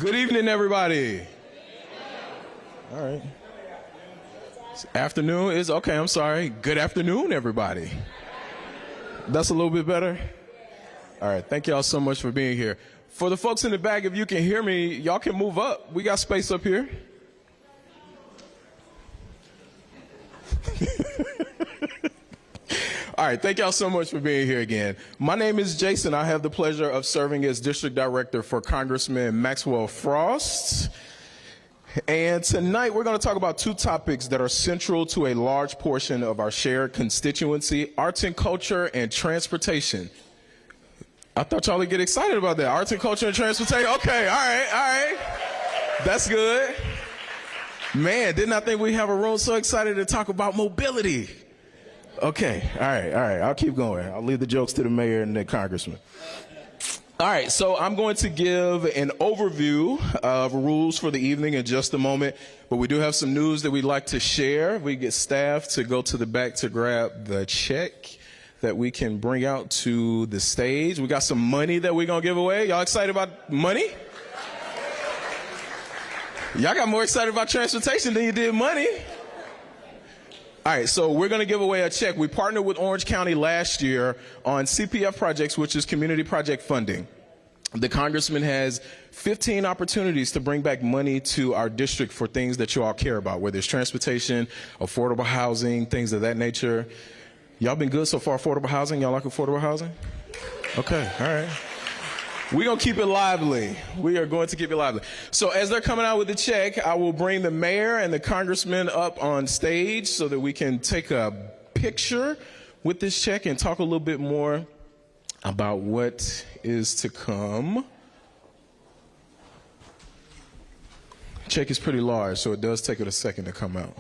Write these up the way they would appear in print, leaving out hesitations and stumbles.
Good evening, everybody. All right. Afternoon is okay. I'm sorry. Good afternoon, everybody. That's a little bit better. All right. Thank y'all so much for being here. For the folks in the back, if you can hear me, y'all can move up. We got space up here. All right, thank y'all so much for being here again. My name is Jason. I have the pleasure of serving as District Director for Congressman Maxwell Frost. And tonight we're going to talk about two topics that are central to a large portion of our shared constituency: arts and culture and transportation. I thought y'all would get excited about that. Arts and culture and transportation. Okay, all right. That's good. Man, didn't I think we have a room so excited to talk about mobility? Okay, all right. I'll keep going. I'll leave the jokes to the mayor and the congressman. All right, so I'm going to give an overview of rules for the evening in just a moment, but we do have some news that we'd like to share. We get staff to go to the back to grab the check that we can bring out to the stage. We got some money that we're going to give away. Y'all excited about money? Y'all got more excited about transportation than you did money. All right, so we're going to give away a check. We partnered with Orange County last year on CPF projects, which is community project funding. The congressman has 15 opportunities to bring back money to our district for things that you all care about, whether it's transportation, affordable housing, things of that nature. Y'all been good so far, affordable housing? Y'all like affordable housing? Okay, all right. We're going to keep it lively. We are going to keep it lively. So as they're coming out with the check, I will bring the mayor and the congressman up on stage so that we can take a picture with this check and talk a little bit more about what is to come. Check is pretty large, so it does take it a second to come out.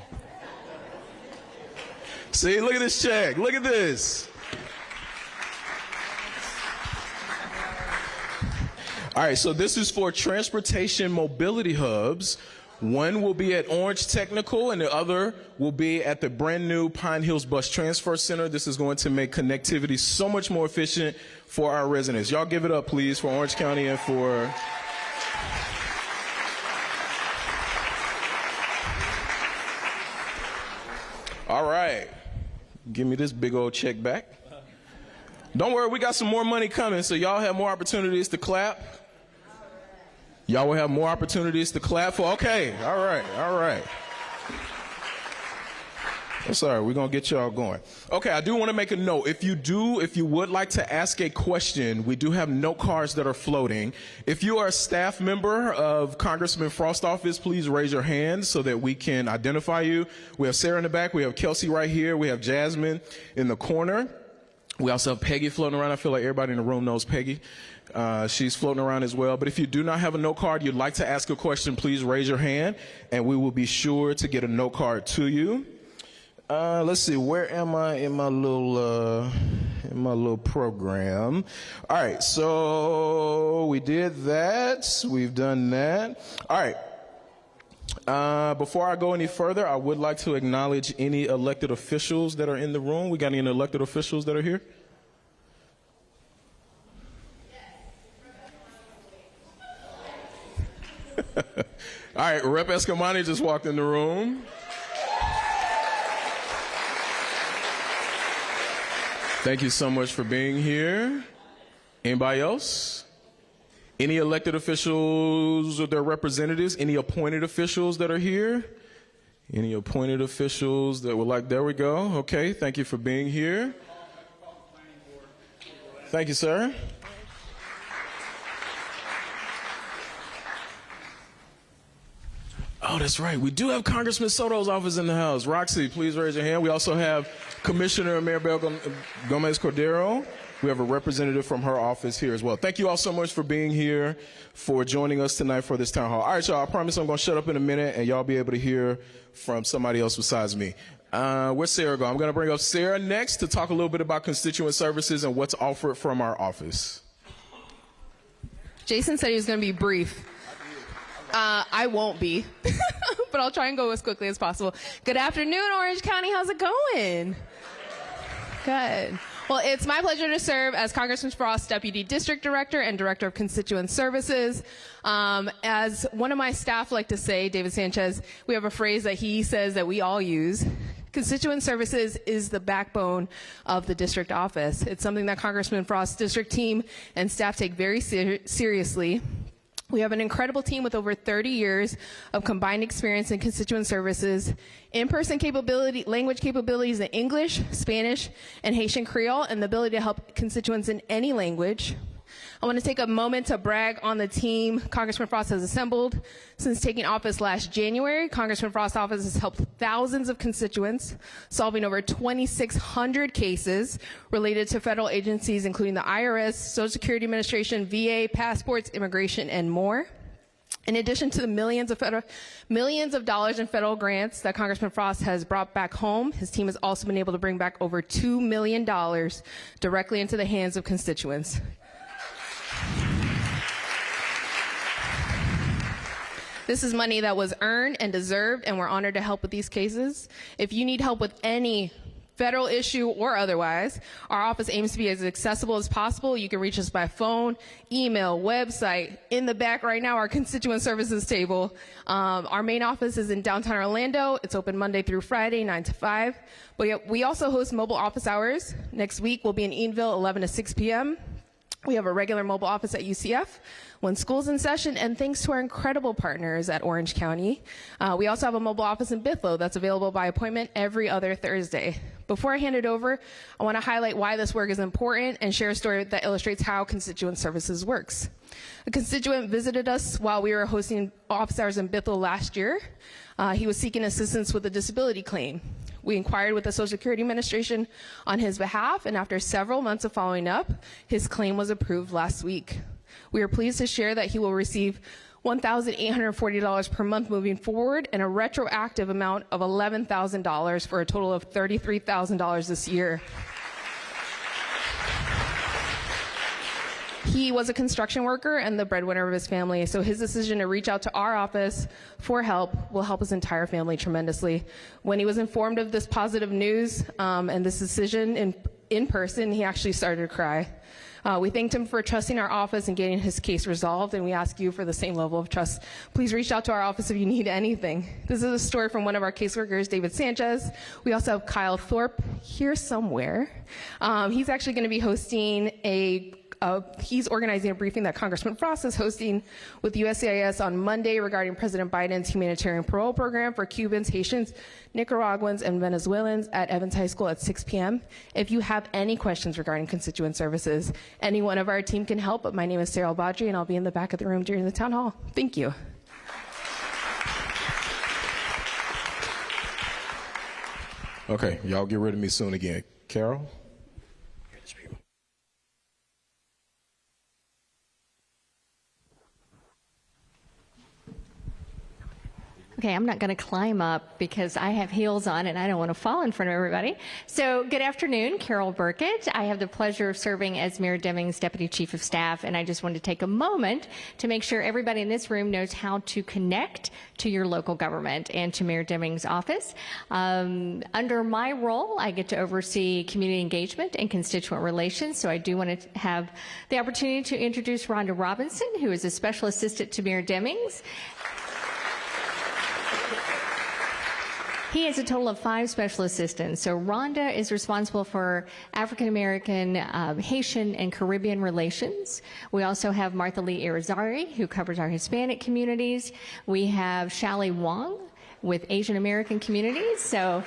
See, look at this check. Look at this. All right, so this is for transportation mobility hubs. One will be at Orange Technical and the other will be at the brand new Pine Hills Bus Transfer Center. This is going to make connectivity so much more efficient for our residents. Y'all give it up, please, for Orange County and for... All right, give me this big old check back. Don't worry, we got some more money coming, so y'all have more opportunities to clap. Y'all will have more opportunities to clap for. Okay, all right. That's all right, we're going to get y'all going. Okay, I do want to make a note. If you would like to ask a question, we do have note cards that are floating. If you are a staff member of Congressman Frost's office, please raise your hand so that we can identify you. We have Sarah in the back, we have Kelsey right here, we have Jasmine in the corner. We also have Peggy floating around. I feel like everybody in the room knows Peggy. She's floating around as well. But if you do not have a note card, you'd like to ask a question, please raise your hand, and we will be sure to get a note card to you. Let's see, where am I in my little program? All right, so we did that. We've done that. All right. Before I go any further, I would like to acknowledge any elected officials that are in the room. We got any elected officials that are here? All right, Rep. Escamani just walked in the room. Thank you so much for being here. Anybody else? Any elected officials or their representatives? Any appointed officials that are here? Any appointed officials that would like, there we go. Okay, thank you for being here. Thank you, sir. Oh, that's right. We do have Congressman Soto's office in the house. Roxy, please raise your hand. We also have Commissioner Maribel Gomez Cordero. We have a representative from her office here as well. Thank you all so much for being here, for joining us tonight for this town hall. All right, y'all, I promise I'm going to shut up in a minute and y'all be able to hear from somebody else besides me. Where's Sarah go? I'm going to bring up Sarah next to talk a little bit about constituent services and what's offered from our office. Jason said he was going to be brief. I won't be, but I'll try and go as quickly as possible. Good afternoon, Orange County. How's it going? Good. Well, it's my pleasure to serve as Congressman Frost's Deputy District Director and Director of Constituent Services. As one of my staff like to say, David Sanchez, we have a phrase that he says that we all use. Constituent Services is the backbone of the district office. It's something that Congressman Frost's district team and staff take very seriously. We have an incredible team with over 30 years of combined experience in constituent services, in-person capability, language capabilities in English, Spanish, and Haitian Creole, and the ability to help constituents in any language. I want to take a moment to brag on the team Congressman Frost has assembled. Since taking office last January, Congressman Frost's office has helped thousands of constituents, solving over 2,600 cases related to federal agencies, including the IRS, Social Security Administration, VA, passports, immigration, and more. In addition to the millions of dollars in federal grants that Congressman Frost has brought back home, his team has also been able to bring back over $2 million directly into the hands of constituents. This is money that was earned and deserved, and we're honored to help with these cases. If you need help with any federal issue or otherwise, our office aims to be as accessible as possible. You can reach us by phone, email, website. In the back right now, our constituent services table. Our main office is in downtown Orlando. It's open Monday through Friday, 9 to 5. But we also host mobile office hours. Next week, we'll be in Eatonville, 11 to 6 p.m. We have a regular mobile office at UCF when school's in session, and thanks to our incredible partners at Orange County. We also have a mobile office in Bithlo that's available by appointment every other Thursday. Before I hand it over, I want to highlight why this work is important and share a story that illustrates how Constituent Services works. A constituent visited us while we were hosting office hours in Bithlo last year. He was seeking assistance with a disability claim. We inquired with the Social Security Administration on his behalf, and after several months of following up, his claim was approved last week. We are pleased to share that he will receive $1,840 per month moving forward and a retroactive amount of $11,000 for a total of $33,000 this year. He was a construction worker and the breadwinner of his family, so his decision to reach out to our office for help will help his entire family tremendously. When he was informed of this positive news and this decision in person, he actually started to cry. We thanked him for trusting our office and getting his case resolved, and we ask you for the same level of trust. Please reach out to our office if you need anything. This is a story from one of our caseworkers, David Sanchez. We also have Kyle Thorpe here somewhere. He's actually going to be hosting he's organizing a briefing that Congressman Frost is hosting with USCIS on Monday regarding President Biden's humanitarian parole program for Cubans, Haitians, Nicaraguans, and Venezuelans at Evans High School at 6 p.m. If you have any questions regarding constituent services, any one of our team can help, but my name is Sarah Badri, and I'll be in the back of the room during the town hall. Thank you. Okay, y'all get rid of me soon again. Carol? Okay, I'm not going to climb up because I have heels on and I don't want to fall in front of everybody. So good afternoon, Carol Burkett. I have the pleasure of serving as Mayor Demings' Deputy Chief of Staff, and I just wanted to take a moment to make sure everybody in this room knows how to connect to your local government and to Mayor Demings' office. Under my role, I get to oversee community engagement and constituent relations, so I do want to have the opportunity to introduce Rhonda Robinson, who is a Special Assistant to Mayor Demings. He has a total of 5 special assistants. So Rhonda is responsible for African American, Haitian, and Caribbean relations. We also have Martha Lee Irizarry, who covers our Hispanic communities. We have Shally Wong with Asian American communities. So,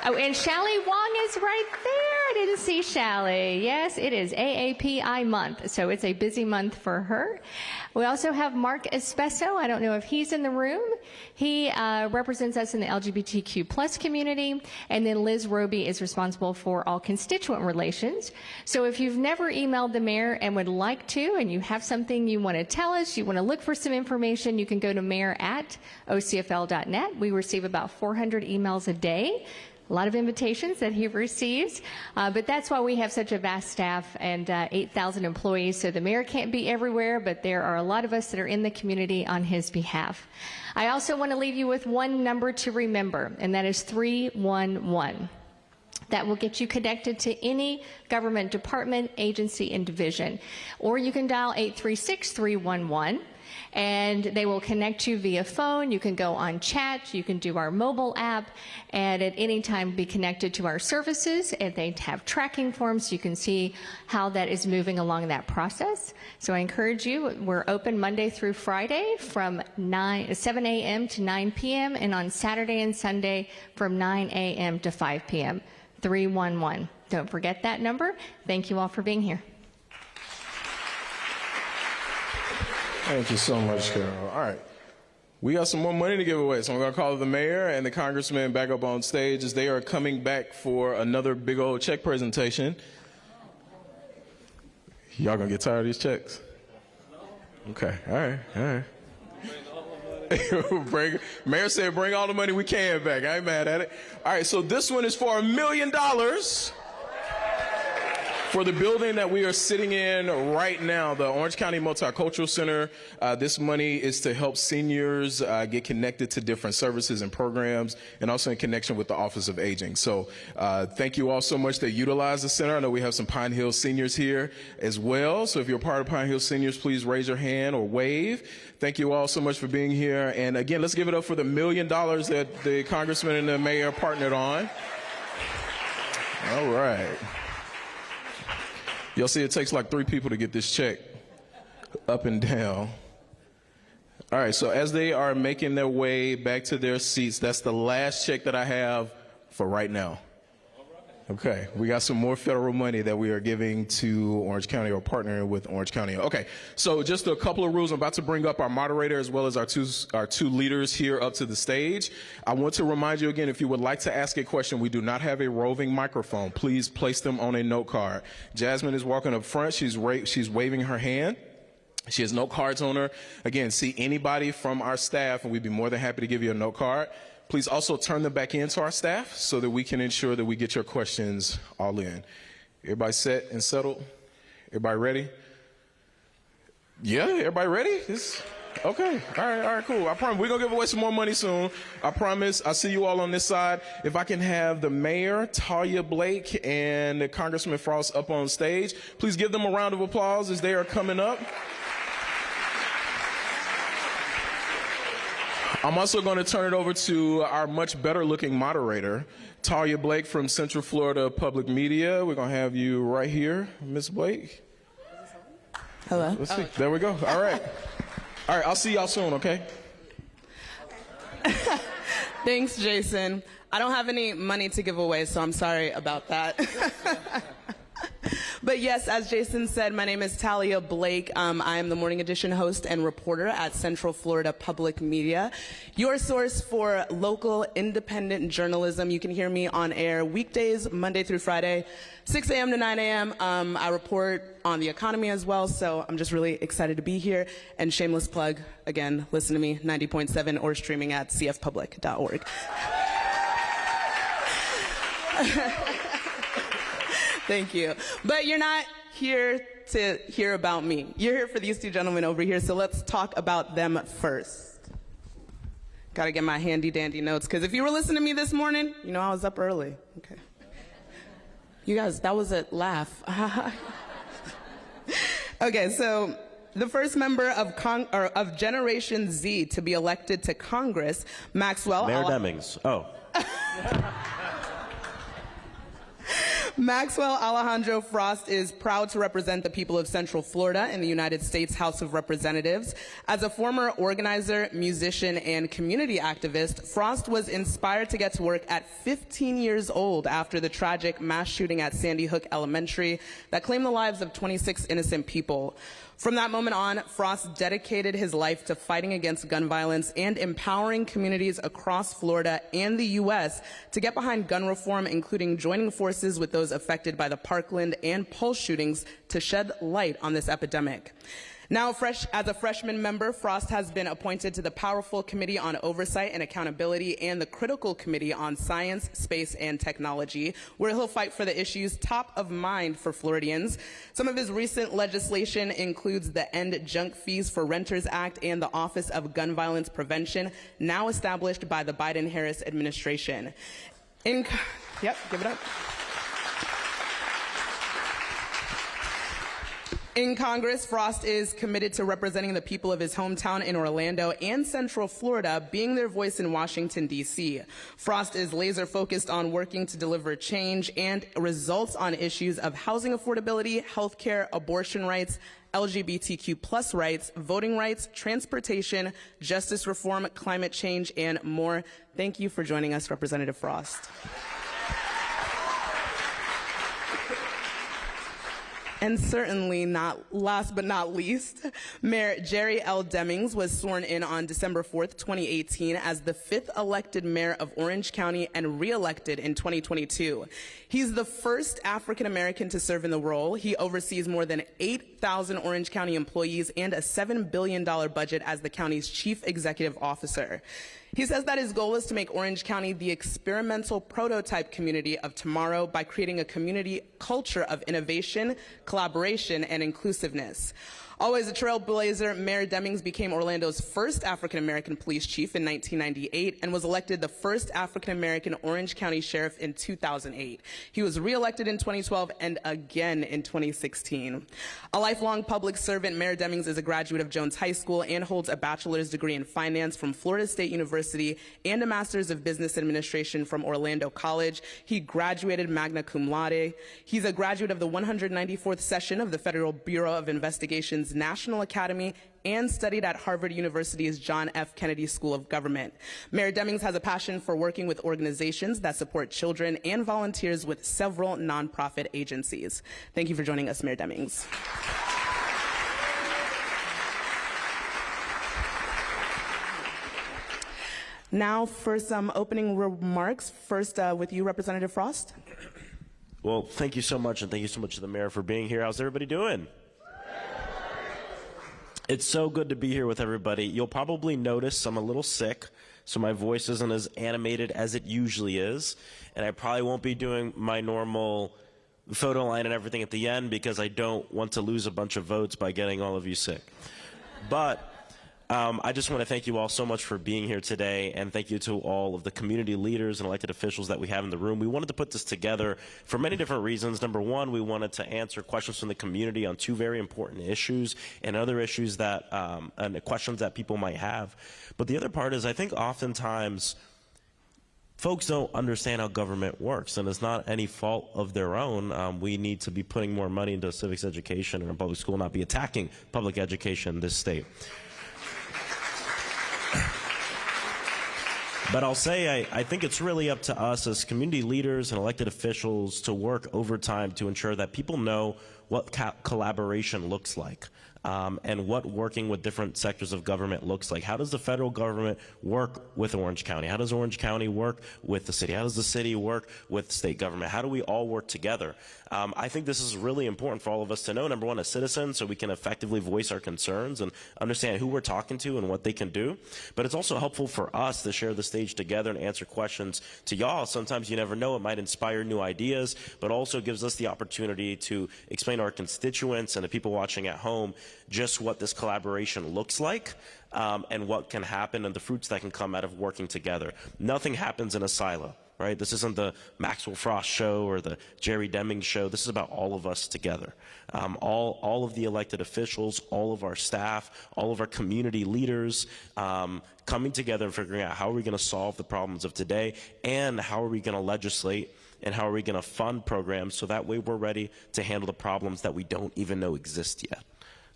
oh, and Shally Wong is right there. I didn't see Shally. Yes, it is AAPI month, so it's a busy month for her. We also have Mark Espesso. I don't know if he's in the room. He represents us in the LGBTQ plus community. And then Liz Roby is responsible for all constituent relations. So if you've never emailed the mayor and would like to, and you have something you want to tell us, you want to look for some information, you can go to mayor@ocfl.net. We receive about 400 emails a day. A lot of invitations that he receives, but that's why we have such a vast staff and 8,000 employees. So the mayor can't be everywhere, but there are a lot of us that are in the community on his behalf. I also want to leave you with one number to remember, and that is 311. That will get you connected to any government department, agency, and division. Or you can dial 836-311, and they will connect you via phone. You can go on chat. You can do our mobile app, and at any time be connected to our services. And they have tracking forms so you can see how that is moving along that process. So I encourage you, we're open Monday through Friday from 7 a.m. to 9 p.m. and on Saturday and Sunday from 9 a.m. to 5 p.m. 311. Don't forget that number. Thank you all for being here. Thank you so much, Carol. All right. We got some more money to give away, so I'm going to call the mayor and the congressman back up on stage as they are coming back for another big old check presentation. Y'all going to get tired of these checks? Okay. All right. All right. Mayor said bring all the money we can back. I ain't mad at it. All right, so this one is for $1 million for the building that we are sitting in right now, the Orange County Multicultural Center. This money is to help seniors get connected to different services and programs, and also in connection with the Office of Aging. So thank you all so much that utilize the center. I know we have some Pine Hill seniors here as well. So if you're a part of Pine Hill seniors, please raise your hand or wave. Thank you all so much for being here. And again, let's give it up for the $1 million that the congressman and the mayor partnered on. All right. You'll see it takes like 3 people to get this check up and down. All right, so as they are making their way back to their seats, that's the last check that I have for right now. Okay, we got some more federal money that we are giving to Orange County or partnering with Orange County. Okay, so just a couple of rules. I'm about to bring up our moderator as well as our two leaders here up to the stage. I want to remind you again, if you would like to ask a question, we do not have a roving microphone. Please place them on a note card. Jasmine is walking up front. She's waving her hand. She has note cards on her. Again, see anybody from our staff, and we'd be more than happy to give you a note card. Please also turn them back in to our staff so that we can ensure that we get your questions all in. Everybody set and settled? Everybody ready? Yeah, everybody ready? Okay, all right, cool. I promise we're going to give away some more money soon. I promise. I see you all on this side. If I can have the mayor, Talia Blake, and Congressman Frost up on stage, please give them a round of applause as they are coming up. I'm also going to turn it over to our much better looking moderator, Talia Blake from Central Florida Public Media. We're going to have you right here, Ms. Blake. Hello. Let's see. There we go. All right. All right, I'll see y'all soon, okay? Thanks, Jason. I don't have any money to give away, so I'm sorry about that. But yes, as Jason said, my name is Talia Blake. I am the Morning Edition host and reporter at Central Florida Public Media, your source for local independent journalism. You can hear me on air weekdays, Monday through Friday, 6 a.m. to 9 a.m. I report on the economy as well, so I'm just really excited to be here. And shameless plug, again, listen to me, 90.7 or streaming at cfpublic.org. Thank you. But you're not here to hear about me. You're here for these two gentlemen over here, so let's talk about them first. Gotta get my handy dandy notes, because if you were listening to me this morning, you know I was up early. Okay. You guys, that was a laugh. Okay, so the first member of Generation Z to be elected to Congress, Maxwell. Mayor Demings. Oh. Maxwell Alexandro Frost is proud to represent the people of Central Florida in the United States House of Representatives. As a former organizer, musician, and community activist, Frost was inspired to get to work at 15 years old after the tragic mass shooting at Sandy Hook Elementary that claimed the lives of 26 innocent people. From that moment on, Frost dedicated his life to fighting against gun violence and empowering communities across Florida and the U.S. to get behind gun reform, including joining forces with those affected by the Parkland and Pulse shootings to shed light on this epidemic. Now, as a freshman member, Frost has been appointed to the powerful Committee on Oversight and Accountability and the Critical Committee on Science, Space, and Technology, where he'll fight for the issues top of mind for Floridians. Some of his recent legislation includes the End Junk Fees for Renters Act and the Office of Gun Violence Prevention, now established by the Biden-Harris administration. Yep, give it up. In Congress, Frost is committed to representing the people of his hometown in Orlando and Central Florida, being their voice in Washington, D.C. Frost is laser focused on working to deliver change and results on issues of housing affordability, healthcare, abortion rights, LGBTQ+ rights, voting rights, transportation, justice reform, climate change, and more. Thank you for joining us, Representative Frost. And certainly not last but not least, Mayor Jerry L. Demings was sworn in on December 4th, 2018 as the 5th elected mayor of Orange County and re-elected in 2022. He's the first African American to serve in the role. He oversees more than 8,000 Orange County employees and a $7 billion budget as the county's chief executive officer. He says that his goal is to make Orange County the experimental prototype community of tomorrow by creating a community culture of innovation, collaboration, and inclusiveness. Always a trailblazer, Mayor Demings became Orlando's first African-American police chief in 1998 and was elected the first African-American Orange County sheriff in 2008. He was re-elected in 2012 and again in 2016. A lifelong public servant, Mayor Demings is a graduate of Jones High School and holds a bachelor's degree in finance from Florida State University and a master's of business administration from Orlando College. He graduated magna cum laude. He's a graduate of the 194th session of the Federal Bureau of Investigation's National Academy and studied at Harvard University's John F. Kennedy School of Government. Mayor Demings has a passion for working with organizations that support children and volunteers with several nonprofit agencies. Thank you for joining us, Mayor Demings. Now for some opening remarks. First with you, Representative Frost. Well, thank you so much, and thank you so much to the mayor for being here. How's everybody doing? It's so good to be here with everybody. You'll probably notice I'm a little sick, so my voice isn't as animated as it usually is, and I probably won't be doing my normal photo line and everything at the end because I don't want to lose a bunch of votes by getting all of you sick. But I just want to thank you all so much for being here today, and thank you to all of the community leaders and elected officials that we have in the room. We wanted to put this together for many different reasons. Number one, we wanted to answer questions from the community on two very important issues and other issues that and questions that people might have. But the other part is I think oftentimes folks don't understand how government works, and it's not any fault of their own. We need to be putting more money into civics education and public school, not be attacking public education in this state. But I'll say I think it's really up to us as community leaders and elected officials to work overtime to ensure that people know what collaboration looks like. And what working with different sectors of government looks like. How does the federal government work with Orange County? How does Orange County work with the city? How does the city work with state government? How do we all work together? I think this is really important for all of us to know, number one, as citizens, so we can effectively voice our concerns and understand who we're talking to and what they can do. But it's also helpful for us to share the stage together and answer questions to y'all. Sometimes you never know, it might inspire new ideas, but also gives us the opportunity to explain to our constituents and the people watching at home just what this collaboration looks like and what can happen and the fruits that can come out of working together. Nothing happens in a silo, right? This isn't the Maxwell Frost show or the Jerry Demings show. This is about all of us together. All of the elected officials, all of our staff, all of our community leaders coming together and figuring out how are we going to solve the problems of today and how are we going to legislate and how are we going to fund programs so that way we're ready to handle the problems that we don't even know exist yet.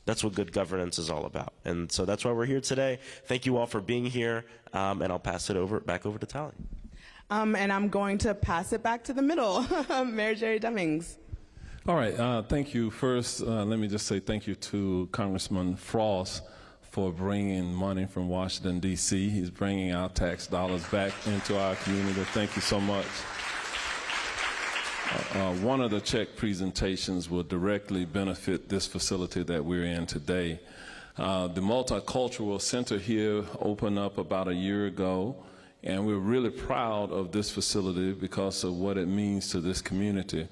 That's what good governance is all about. And so that's why we're here today. Thank you all for being here, and I'll pass it back over to Tally. And I'm going to pass it back to the middle, Mayor Jerry Demings. All right, thank you. First, let me just say thank you to Congressman Frost for bringing money from Washington, D.C. He's bringing our tax dollars back into our community. Thank you so much. One of the check presentations will directly benefit this facility that we're in today. The Multicultural Center here opened up about a year ago, and we're really proud of this facility because of what it means to this community.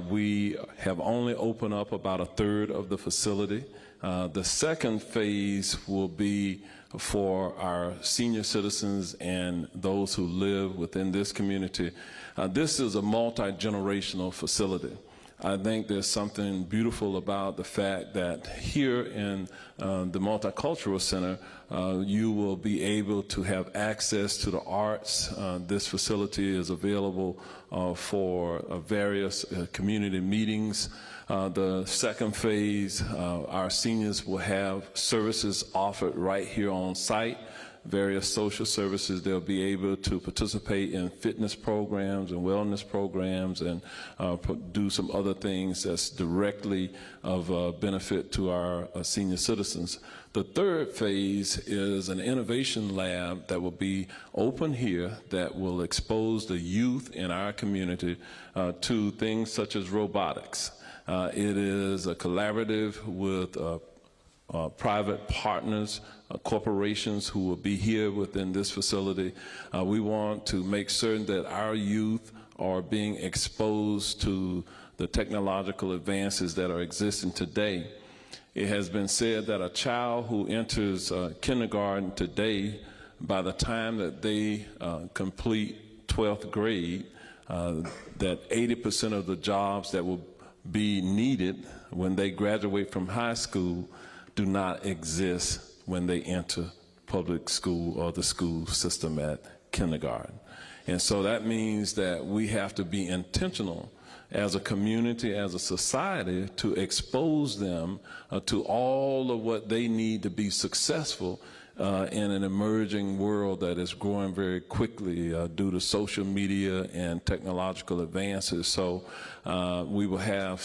We have only opened up about a third of the facility. The second phase will be for our senior citizens and those who live within this community. This is a multi-generational facility. I think there's something beautiful about the fact that here in the Multicultural Center, you will be able to have access to the arts. This facility is available for various community meetings. The second phase, our seniors will have services offered right here on site, various social services. They'll be able to participate in fitness programs and wellness programs and do some other things that's directly of benefit to our senior citizens. The third phase is an innovation lab that will be open here that will expose the youth in our community to things such as robotics. It is a collaborative with private partners, corporations who will be here within this facility. We want to make certain that our youth are being exposed to the technological advances that are existing today. It has been said that a child who enters kindergarten today, by the time that they complete 12th grade, that 80% of the jobs that will be needed when they graduate from high school do not exist when they enter public school or the school system at kindergarten. And so that means that we have to be intentional as a community, as a society, to expose them to all of what they need to be successful in an emerging world that is growing very quickly due to social media and technological advances. So we will have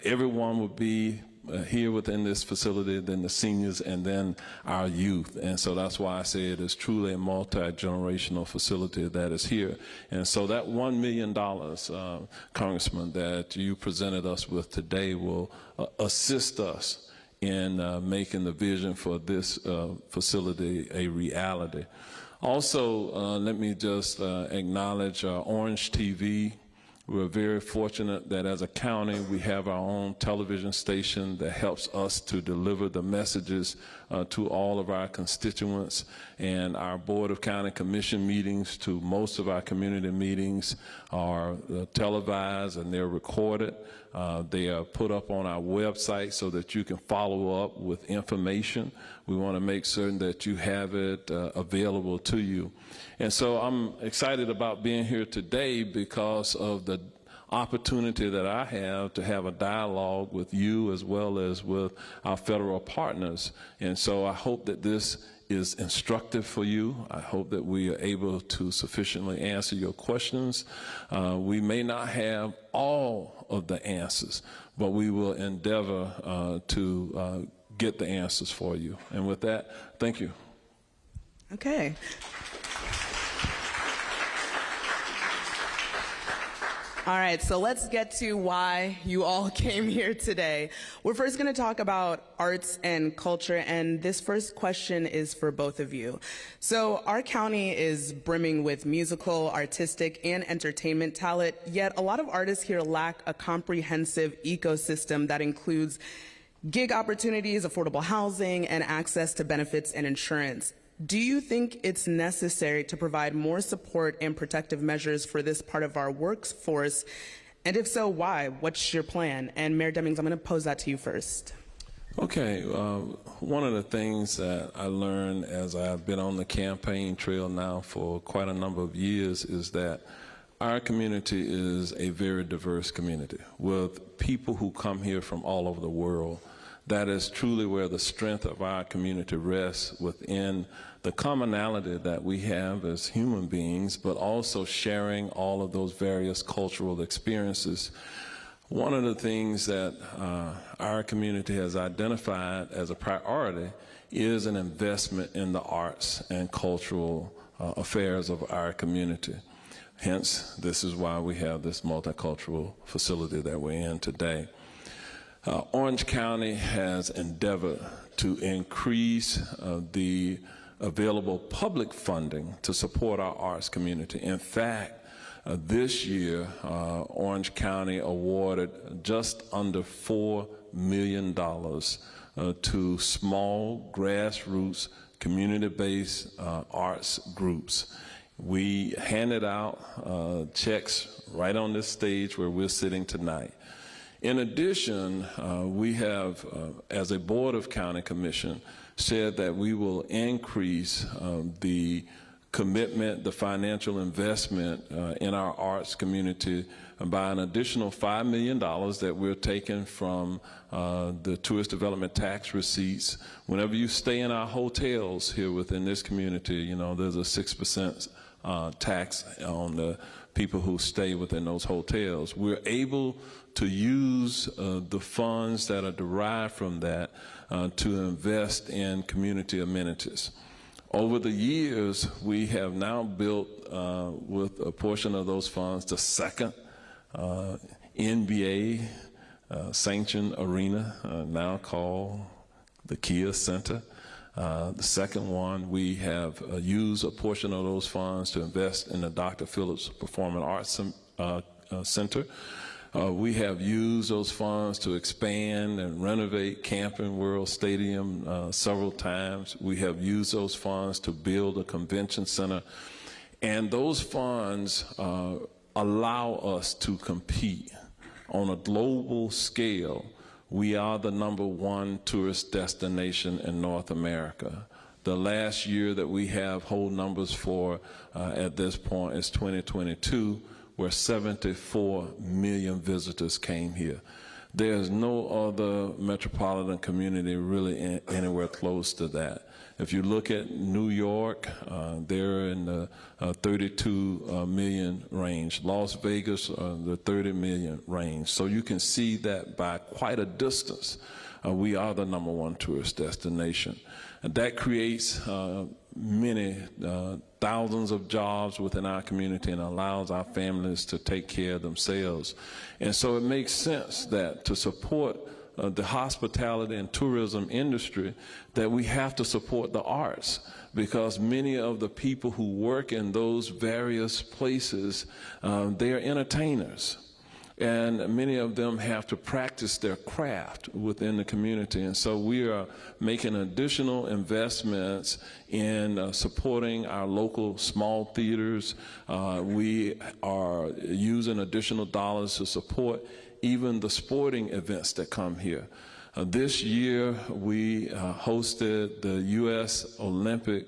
everyone will be here within this facility, then the seniors, and then our youth. And so that's why I say it is truly a multi-generational facility that is here. And so that $1 million, Congressman, that you presented us with today will assist us in making the vision for this facility a reality. Also, let me just acknowledge Orange TV. We're very fortunate that as a county we have our own television station that helps us to deliver the messages to all of our constituents, and our Board of County Commission meetings to most of our community meetings are televised and they're recorded. They are put up on our website so that you can follow up with information. We want to make certain that you have it available to you. And so I'm excited about being here today because of the opportunity that I have to have a dialogue with you as well as with our federal partners. And so I hope that this is instructive for you. I hope that we are able to sufficiently answer your questions. We may not have all of the answers, but we will endeavor to get the answers for you. And with that, thank you. Okay. All right, so let's get to why you all came here today. We're first going to talk about arts and culture, and this first question is for both of you. So our county is brimming with musical, artistic, and entertainment talent, yet a lot of artists here lack a comprehensive ecosystem that includes gig opportunities, affordable housing, and access to benefits and insurance. Do you think it's necessary to provide more support and protective measures for this part of our workforce? And if so, why? What's your plan? And Mayor Demings, I'm going to pose that to you first. Okay. One of the things that I learned as I've been on the campaign trail now for quite a number of years is that our community is a very diverse community with people who come here from all over the world. That is truly where the strength of our community rests, within the commonality that we have as human beings, but also sharing all of those various cultural experiences. One of the things that our community has identified as a priority is an investment in the arts and cultural affairs of our community. Hence, this is why we have this multicultural facility that we're in today. Orange County has endeavored to increase the available public funding to support our arts community. In fact, this year, Orange County awarded just under $4 million to small grassroots community-based arts groups. We handed out checks right on this stage where we're sitting tonight. In addition, we have, as a Board of County Commission, said that we will increase the commitment, the financial investment in our arts community by an additional $5 million that we're taking from the tourist development tax receipts. Whenever you stay in our hotels here within this community, you know, there's a 6% tax on the people who stay within those hotels. We're able to use the funds that are derived from that to invest in community amenities. Over the years, we have now built, with a portion of those funds, the second NBA sanctioned arena, now called the Kia Center. The second one, we have used a portion of those funds to invest in the Dr. Phillips Performing Arts Center. We have used those funds to expand and renovate Camping World Stadium several times. We have used those funds to build a convention center. And those funds allow us to compete on a global scale. We are the #1 tourist destination in North America. The last year that we have whole numbers for at this point is 2022, where 74 million visitors came here. There's no other metropolitan community really anywhere close to that. If you look at New York, they're in the 32 million range. Las Vegas, the 30 million range. So you can see that by quite a distance, we are the #1 tourist destination. And that creates many thousands of jobs within our community and allows our families to take care of themselves. And so it makes sense that to support the hospitality and tourism industry, that we have to support the arts, because many of the people who work in those various places, they are entertainers. And many of them have to practice their craft within the community. And so we are making additional investments in supporting our local small theaters. We are using additional dollars to support even the sporting events that come here. This year, we hosted the U.S. Olympic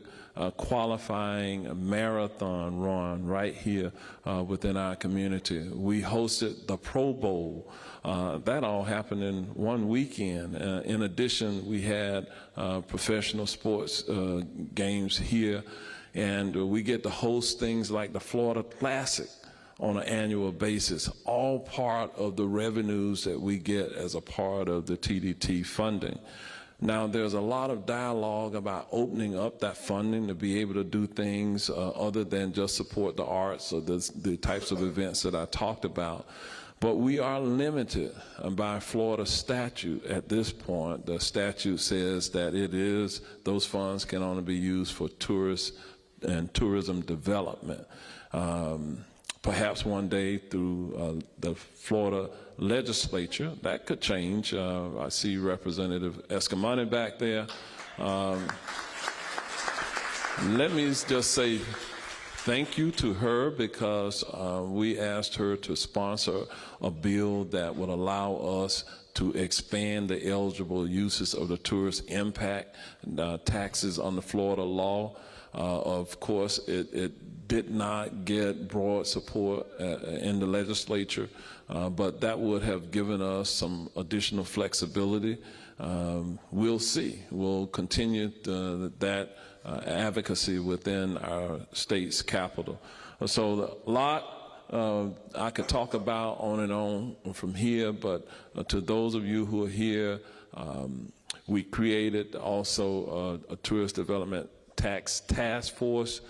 qualifying marathon run right here within our community. We hosted the Pro Bowl. That all happened in one weekend. In addition, we had professional sports games here, and we get to host things like the Florida Classic on an annual basis, all part of the revenues that we get as a part of the TDT funding. Now, there's a lot of dialogue about opening up that funding to be able to do things other than just support the arts or the types of events that I talked about. But we are limited by Florida statute at this point. The statute says that those funds can only be used for tourists and tourism development. Perhaps one day through the Florida legislature, that could change. I see Representative Escamani back there. Let me just say thank you to her, because we asked her to sponsor a bill that would allow us to expand the eligible uses of the tourist impact taxes on the Florida law. Of course, it did not get broad support in the legislature, but that would have given us some additional flexibility. We'll see. We'll continue that advocacy within our state's capital. So a lot I could talk about on and on from here, but to those of you who are here, we created also a tourist development tax task force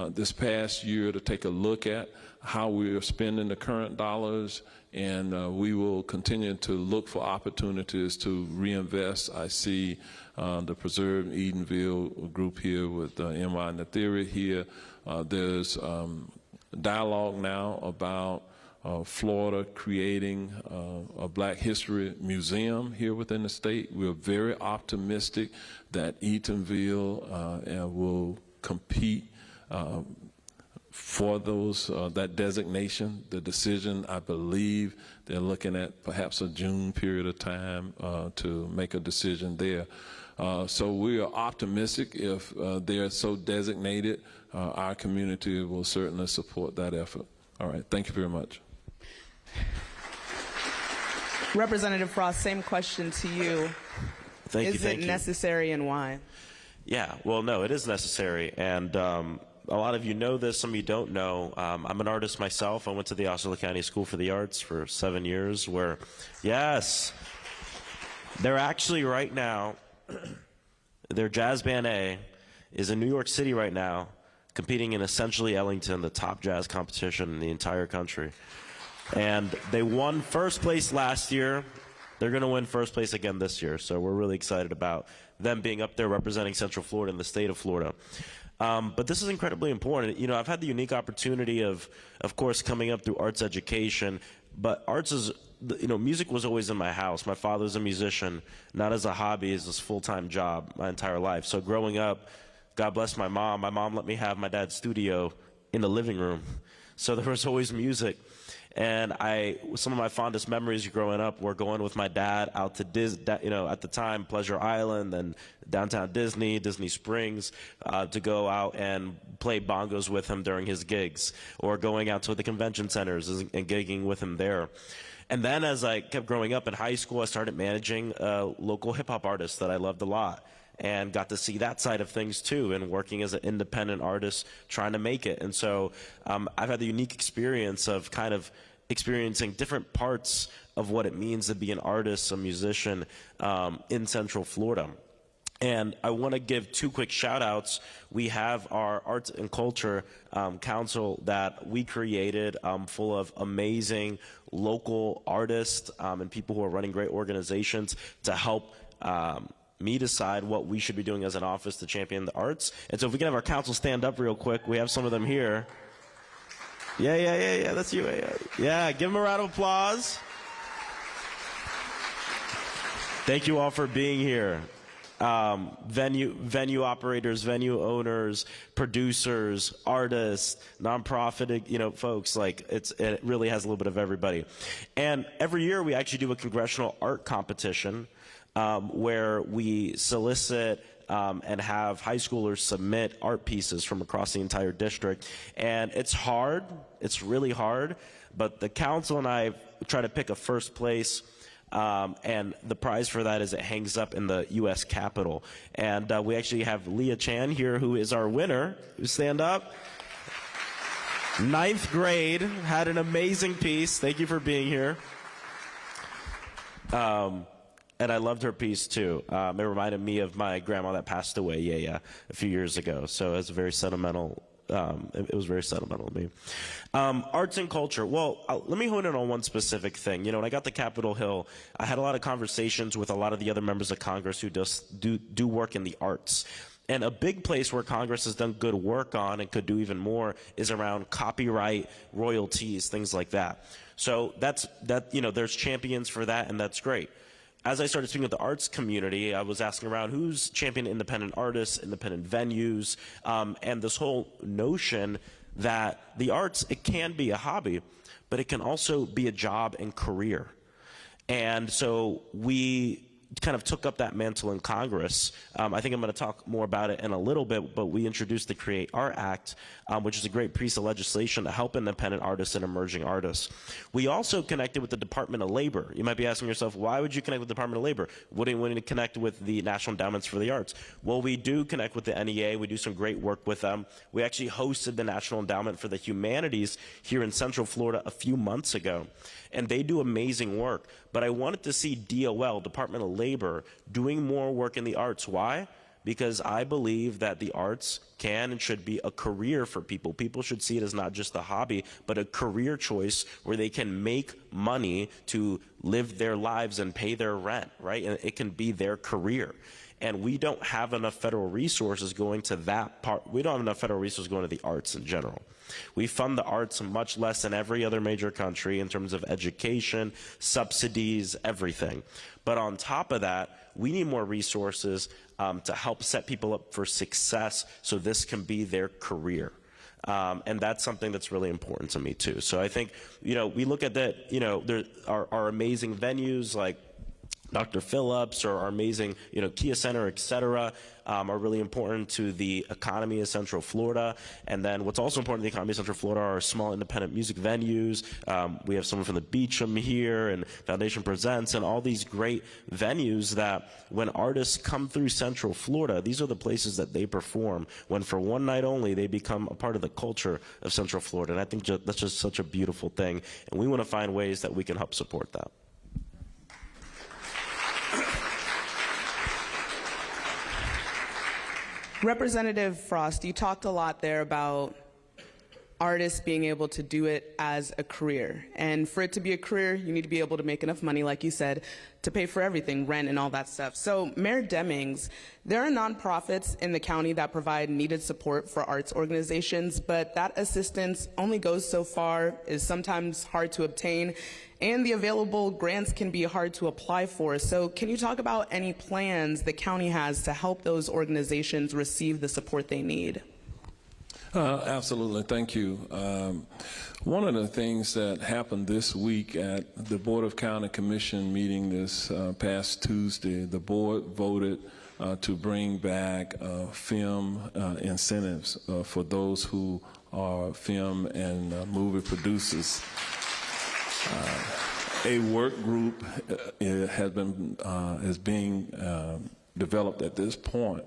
this past year to take a look at how we are spending the current dollars and we will continue to look for opportunities to reinvest. I see the Preserve Edenville group here with M.Y. Nathiri here. There's dialogue now about Florida creating a Black History Museum here within the state. We're very optimistic that Eatonville will compete for those that designation. The decision, I believe, they're looking at perhaps a June period of time to make a decision there. So we are optimistic. If they're so designated, our community will certainly support that effort. All right, thank you very much. Representative Frost, same question to you. Thank you. Is it necessary and why? Yeah, well, no, it is necessary. And a lot of you know this, some of you don't know. I'm an artist myself. I went to the Osceola County School for the Arts for 7 years where, yes, they're actually right now, their jazz band A is in New York City right now competing in essentially Ellington, the top jazz competition in the entire country. And they won first place last year. They're going to win first place again this year. So we're really excited about them being up there representing Central Florida and the state of Florida. But this is incredibly important. You know, I've had the unique opportunity of course, coming up through arts education. But arts is, you know, music was always in my house. My father's a musician, not as a hobby, as his full-time job my entire life. So growing up, God bless my mom let me have my dad's studio in the living room. So there was always music. And some of my fondest memories growing up were going with my dad out to you know, at the time, Pleasure Island and downtown Disney Springs, to go out and play bongos with him during his gigs, or going out to the convention centers and gigging with him there. And then as I kept growing up in high school, I started managing local hip-hop artists that I loved a lot, and got to see that side of things too, and working as an independent artist trying to make it. And so I've had the unique experience of kind of experiencing different parts of what it means to be an artist, a musician in Central Florida. And I want to give two quick shout outs. We have our Arts and Culture Council that we created, full of amazing local artists and people who are running great organizations to help me decide what we should be doing as an office to champion the arts. And so if we can have our council stand up real quick, we have some of them here. Yeah, that's you. Yeah, give them a round of applause. Thank you all for being here. Venue operators, venue owners, producers, artists, nonprofit, you know, folks, like it really has a little bit of everybody. And every year we actually do a congressional art competition where we solicit and have high schoolers submit art pieces from across the entire district. And it's hard, it's really hard, but the council and I try to pick a first place, and the prize for that is it hangs up in the U.S. Capitol. And we actually have Leah Chan here, who is our winner. Stand up. 9th grade, had an amazing piece. Thank you for being here. And I loved her piece too. It reminded me of my grandma that passed away, a few years ago. So it's very sentimental. It was very sentimental to me. Arts and culture. Well, let me hone in on one specific thing. You know, when I got to Capitol Hill, I had a lot of conversations with a lot of the other members of Congress who do work in the arts. And a big place where Congress has done good work on and could do even more is around copyright, royalties, things like that. So you know, there's champions for that, and that's great. As I started speaking with the arts community, I was asking around who's championing independent artists, independent venues, and this whole notion that the arts, it can be a hobby, but it can also be a job and career. And so we kind of took up that mantle in Congress. I think I'm going to talk more about it in a little bit, but we introduced the Create Art Act, which is a great piece of legislation to help independent artists and emerging artists. We also connected with the Department of Labor. You might be asking yourself, why would you connect with the Department of Labor? Wouldn't you connect with the National Endowments for the Arts? Well, we do connect with the NEA. We do some great work with them. We actually hosted the National Endowment for the Humanities here in Central Florida a few months ago, and they do amazing work. But I wanted to see DOL, Department of Labor, doing more work in the arts. Why? Because I believe that the arts can and should be a career for people. People should see it as not just a hobby, but a career choice where they can make money to live their lives and pay their rent, right? And it can be their career. And we don't have enough federal resources going to that part. We don't have enough federal resources going to the arts in general. We fund the arts much less than every other major country in terms of education, subsidies, everything. But on top of that, we need more resources to help set people up for success so this can be their career. And that's something that's really important to me too. So I think, we look at that, there are amazing venues like Dr. Phillips or our amazing, Kia Center, et cetera, are really important to the economy of Central Florida. And then what's also important to the economy of Central Florida are small independent music venues. We have someone from the Beecham here and Foundation Presents and all these great venues that when artists come through Central Florida, these are the places that they perform when for one night only they become a part of the culture of Central Florida. And I think that's just such a beautiful thing. And we want to find ways that we can help support that. Representative Frost, you talked a lot there about artists being able to do it as a career. And for it to be a career, you need to be able to make enough money, like you said, to pay for everything, rent and all that stuff. So Mayor Demings, there are nonprofits in the county that provide needed support for arts organizations, but that assistance only goes so far, is sometimes hard to obtain, and the available grants can be hard to apply for. So can you talk about any plans the county has to help those organizations receive the support they need? Absolutely, thank you. One of the things that happened this week at the Board of County Commission meeting this past Tuesday, the board voted to bring back film incentives for those who are film and movie producers. A work group is being developed at this point.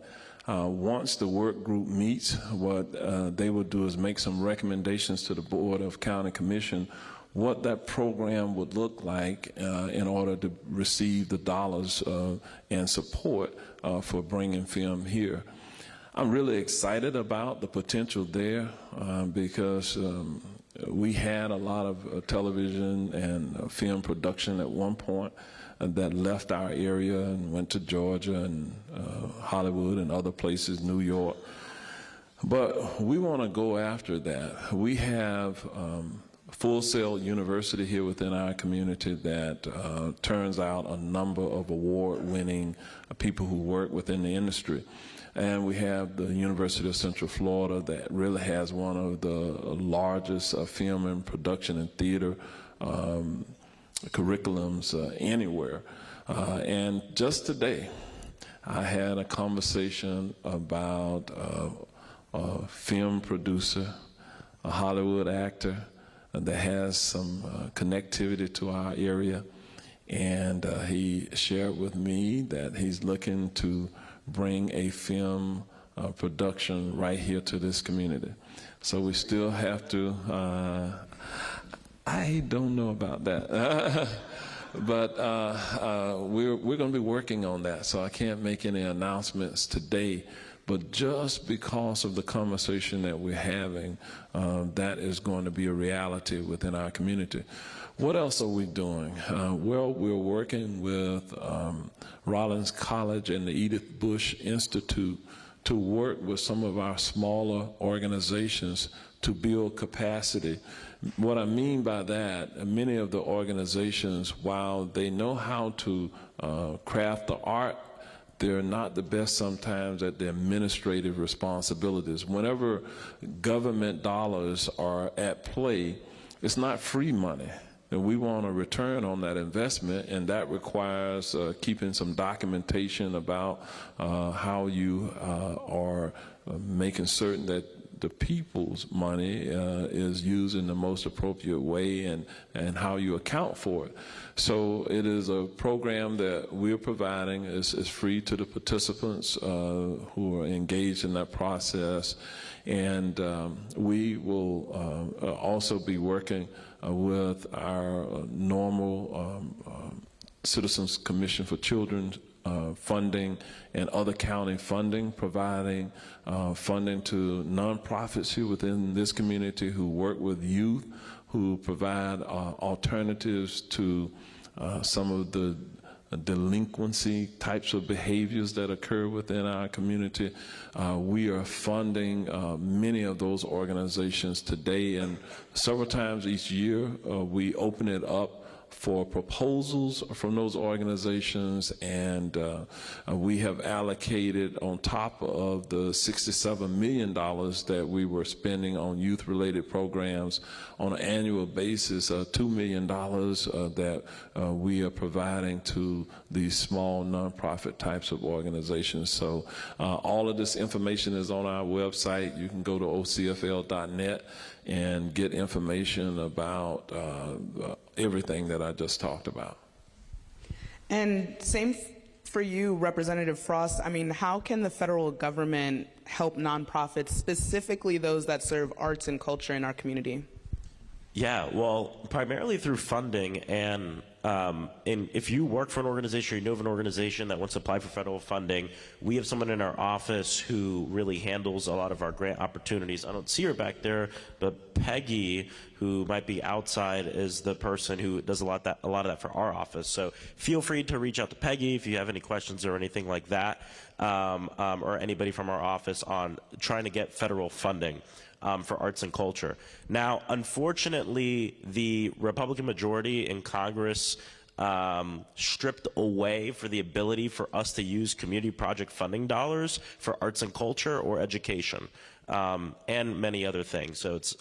Once the work group meets, what they will do is make some recommendations to the Board of County Commission what that program would look like in order to receive the dollars and support for bringing film here. I'm really excited about the potential there because we had a lot of television and film production at one point that left our area and went to Georgia and Hollywood and other places, New York. But we want to go after that. We have Full Sail University here within our community that turns out a number of award-winning people who work within the industry. And we have the University of Central Florida that really has one of the largest film and production and theater curriculums anywhere. And just today, I had a conversation about a film producer, a Hollywood actor that has some connectivity to our area. And he shared with me that he's looking to bring a film production right here to this community. So we still have to, I don't know about that. But we're going to be working on that, so I can't make any announcements today. But just because of the conversation that we're having, that is going to be a reality within our community. What else are we doing? Well, we're working with Rollins College and the Edith Bush Institute to work with some of our smaller organizations to build capacity. What I mean by that, many of the organizations, while they know how to craft the art, they're not the best sometimes at the administrative responsibilities. Whenever government dollars are at play, it's not free money. And we want a return on that investment, and that requires keeping some documentation about how you are making certain that the people's money is used in the most appropriate way and how you account for it. So it is a program that we're providing. It's free to the participants who are engaged in that process. And we will also be working with our normal Citizens Commission for Children funding and other county funding, providing funding to nonprofits here within this community who work with youth, who provide alternatives to some of the delinquency types of behaviors that occur within our community. We are funding many of those organizations today, and several times each year we open it up for proposals from those organizations, and we have allocated, on top of the $67 million that we were spending on youth-related programs on an annual basis, $2 million that we are providing to these small nonprofit types of organizations. So all of this information is on our website. You can go to ocfl.net and get information about everything that I just talked about. And same for you, Representative Frost. I mean, how can the federal government help nonprofits, specifically those that serve arts and culture in our community? Yeah, well, primarily through funding, and if you work for an organization or you know of an organization that wants to apply for federal funding, we have someone in our office who really handles a lot of our grant opportunities. I don't see her back there, but Peggy, who might be outside, is the person who does a lot of that for our office. So feel free to reach out to Peggy if you have any questions or anything like that, or anybody from our office on trying to get federal funding for arts and culture. Now, unfortunately, the Republican majority in Congress stripped away for the ability for us to use community project funding dollars for arts and culture or education, and many other things. So it's,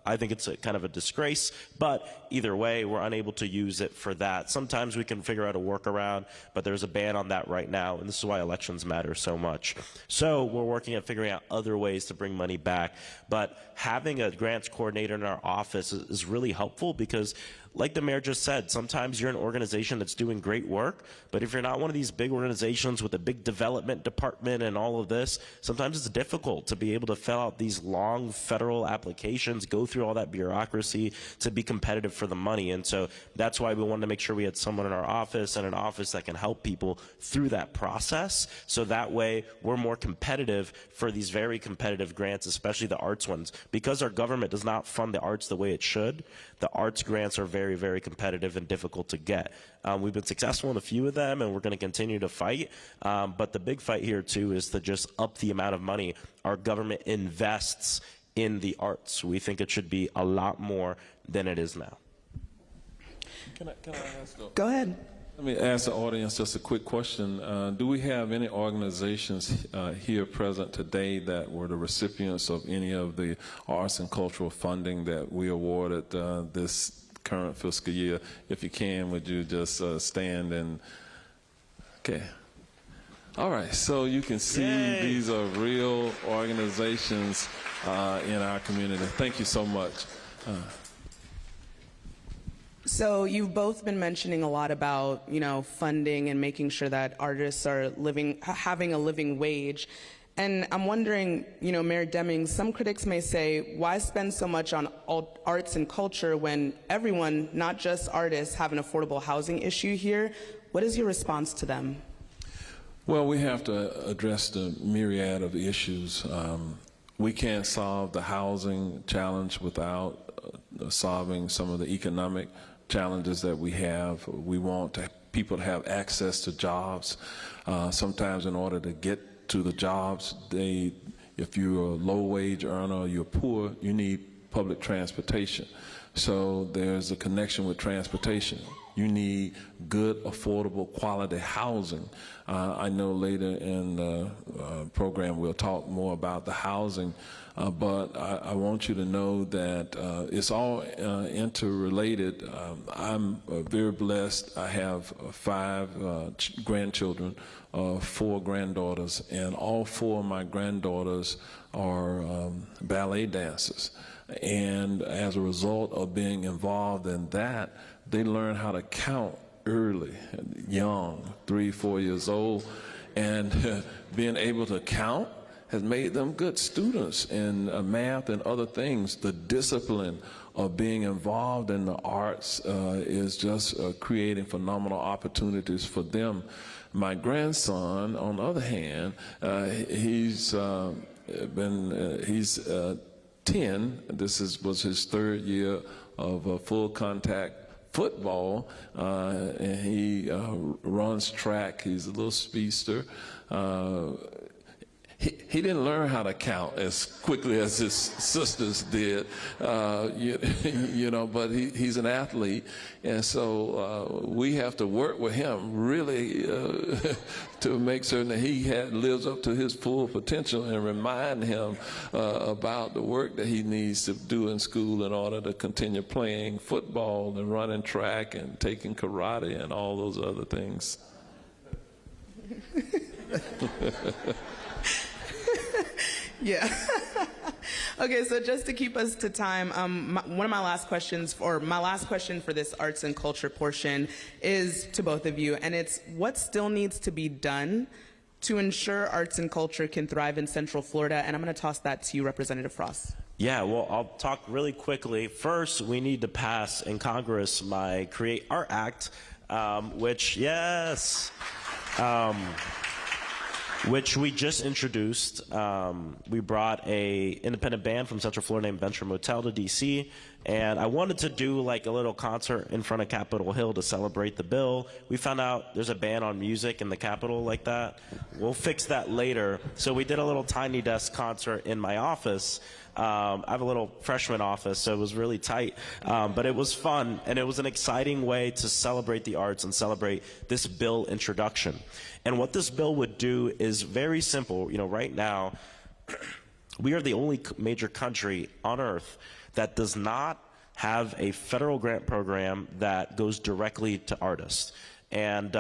I think it's kind of a disgrace, but either way, we're unable to use it for that. Sometimes we can figure out a workaround, but there's a ban on that right now, and this is why elections matter so much. So we're working at figuring out other ways to bring money back, but having a grants coordinator in our office is really helpful, because like the mayor just said, sometimes you're an organization that's doing great work, but if you're not one of these big organizations with a big development department and all of this, sometimes it's difficult to be able to fill out these long federal applications, go through all that bureaucracy to be competitive for the money. And so that's why we wanted to make sure we had someone in our office and an office that can help people through that process, so that way we're more competitive for these very competitive grants, especially the arts ones. Because our government does not fund the arts the way it should, the arts grants are very, very competitive and difficult to get. We've been successful in a few of them, and we're going to continue to fight. But the big fight here, too, is to just up the amount of money our government invests in the arts. We think it should be a lot more than it is now. Can I ask Go ahead. Let me ask the audience just a quick question. Do we have any organizations here present today that were the recipients of any of the arts and cultural funding that we awarded this current fiscal year? If you can, would you just stand and, okay. All right, so you can see these are real organizations in our community. Thank you so much. So you've both been mentioning a lot about, funding and making sure that artists are having a living wage. And I'm wondering, Mayor Demings, some critics may say, why spend so much on arts and culture when everyone, not just artists, have an affordable housing issue here? What is your response to them? Well, we have to address the myriad of issues. We can't solve the housing challenge without solving some of the economic challenges that we have. We want people to have access to jobs. Sometimes in order to get to the jobs, if you're a low-wage earner or you're poor, you need public transportation. So there's a connection with transportation. You need good, affordable, quality housing. I know later in the program we'll talk more about the housing, but I want you to know that it's all interrelated. I'm very blessed. I have 5 grandchildren, 4 granddaughters, and all 4 of my granddaughters are ballet dancers. And as a result of being involved in that, they learn how to count early, young, 3, 4 years old, and being able to count has made them good students in math and other things. The discipline of being involved in the arts is just creating phenomenal opportunities for them. My grandson, on the other hand, he's 10. This was his third year of full contact football, and he runs track. He's a little speedster. He didn't learn how to count as quickly as his sisters did, you know, but he's an athlete, and so we have to work with him really to make certain that he lives up to his full potential, and remind him about the work that he needs to do in school in order to continue playing football and running track and taking karate and all those other things. Yeah. Okay, so just to keep us to time, one of my last questions, or my last question for this arts and culture portion, is to both of you, and it's what still needs to be done to ensure arts and culture can thrive in Central Florida? And I'm going to toss that to you, Representative Frost. Yeah, well, I'll talk really quickly. First, we need to pass in Congress my Create Art Act, which we just introduced. We brought a independent band from Central Florida named Venture Motel to DC, and I wanted to do like a little concert in front of Capitol Hill to celebrate the bill. We found out there's a ban on music in the Capitol like that. We'll fix that later. So we did a little tiny desk concert in my office. I have a little freshman office, so it was really tight, but it was fun, and it was an exciting way to celebrate the arts and celebrate this bill introduction. And what this bill would do is very simple. You know, right now, we are the only major country on earth that does not have a federal grant program that goes directly to artists. And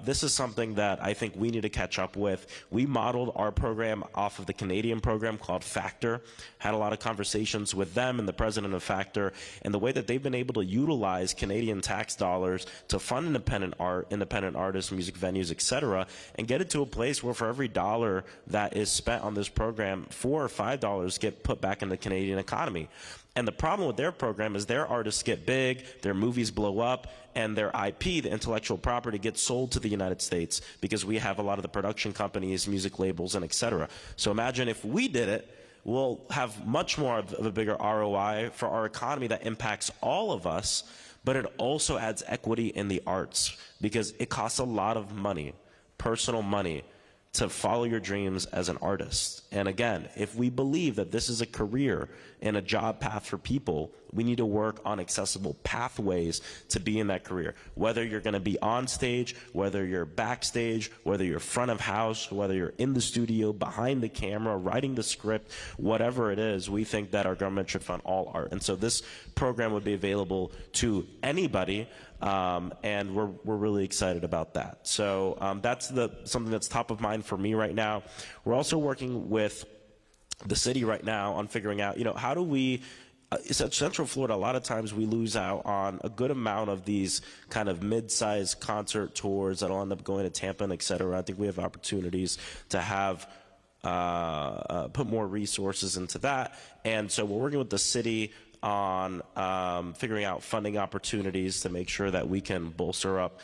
this is something that I think we need to catch up with. We modeled our program off of the Canadian program called Factor, had a lot of conversations with them and the president of Factor, and the way that they've been able to utilize Canadian tax dollars to fund independent art, independent artists, music venues, etc., and get it to a place where for every dollar that is spent on this program, $4 or $5 get put back in the Canadian economy. And the problem with their program is their artists get big, their movies blow up, and their IP, the intellectual property, gets sold to the United States because we have a lot of the production companies, music labels, and et cetera. So imagine if we did it, we'll have much more of a bigger ROI for our economy that impacts all of us, but it also adds equity in the arts because it costs a lot of money, personal money, to follow your dreams as an artist. And again, if we believe that this is a career and a job path for people, we need to work on accessible pathways to be in that career. Whether you're gonna be on stage, whether you're backstage, whether you're front of house, whether you're in the studio, behind the camera, writing the script, whatever it is, we think that our government should fund all art. And so this program would be available to anybody, and we're really excited about that. So that's something that's top of mind for me right now. We're also working with the city right now on figuring out, you know, how do we, Central Florida, a lot of times we lose out on a good amount of these kind of mid-sized concert tours that'll end up going to Tampa and et cetera. I think we have opportunities to have put more resources into that. And so we're working with the city on figuring out funding opportunities to make sure that we can bolster up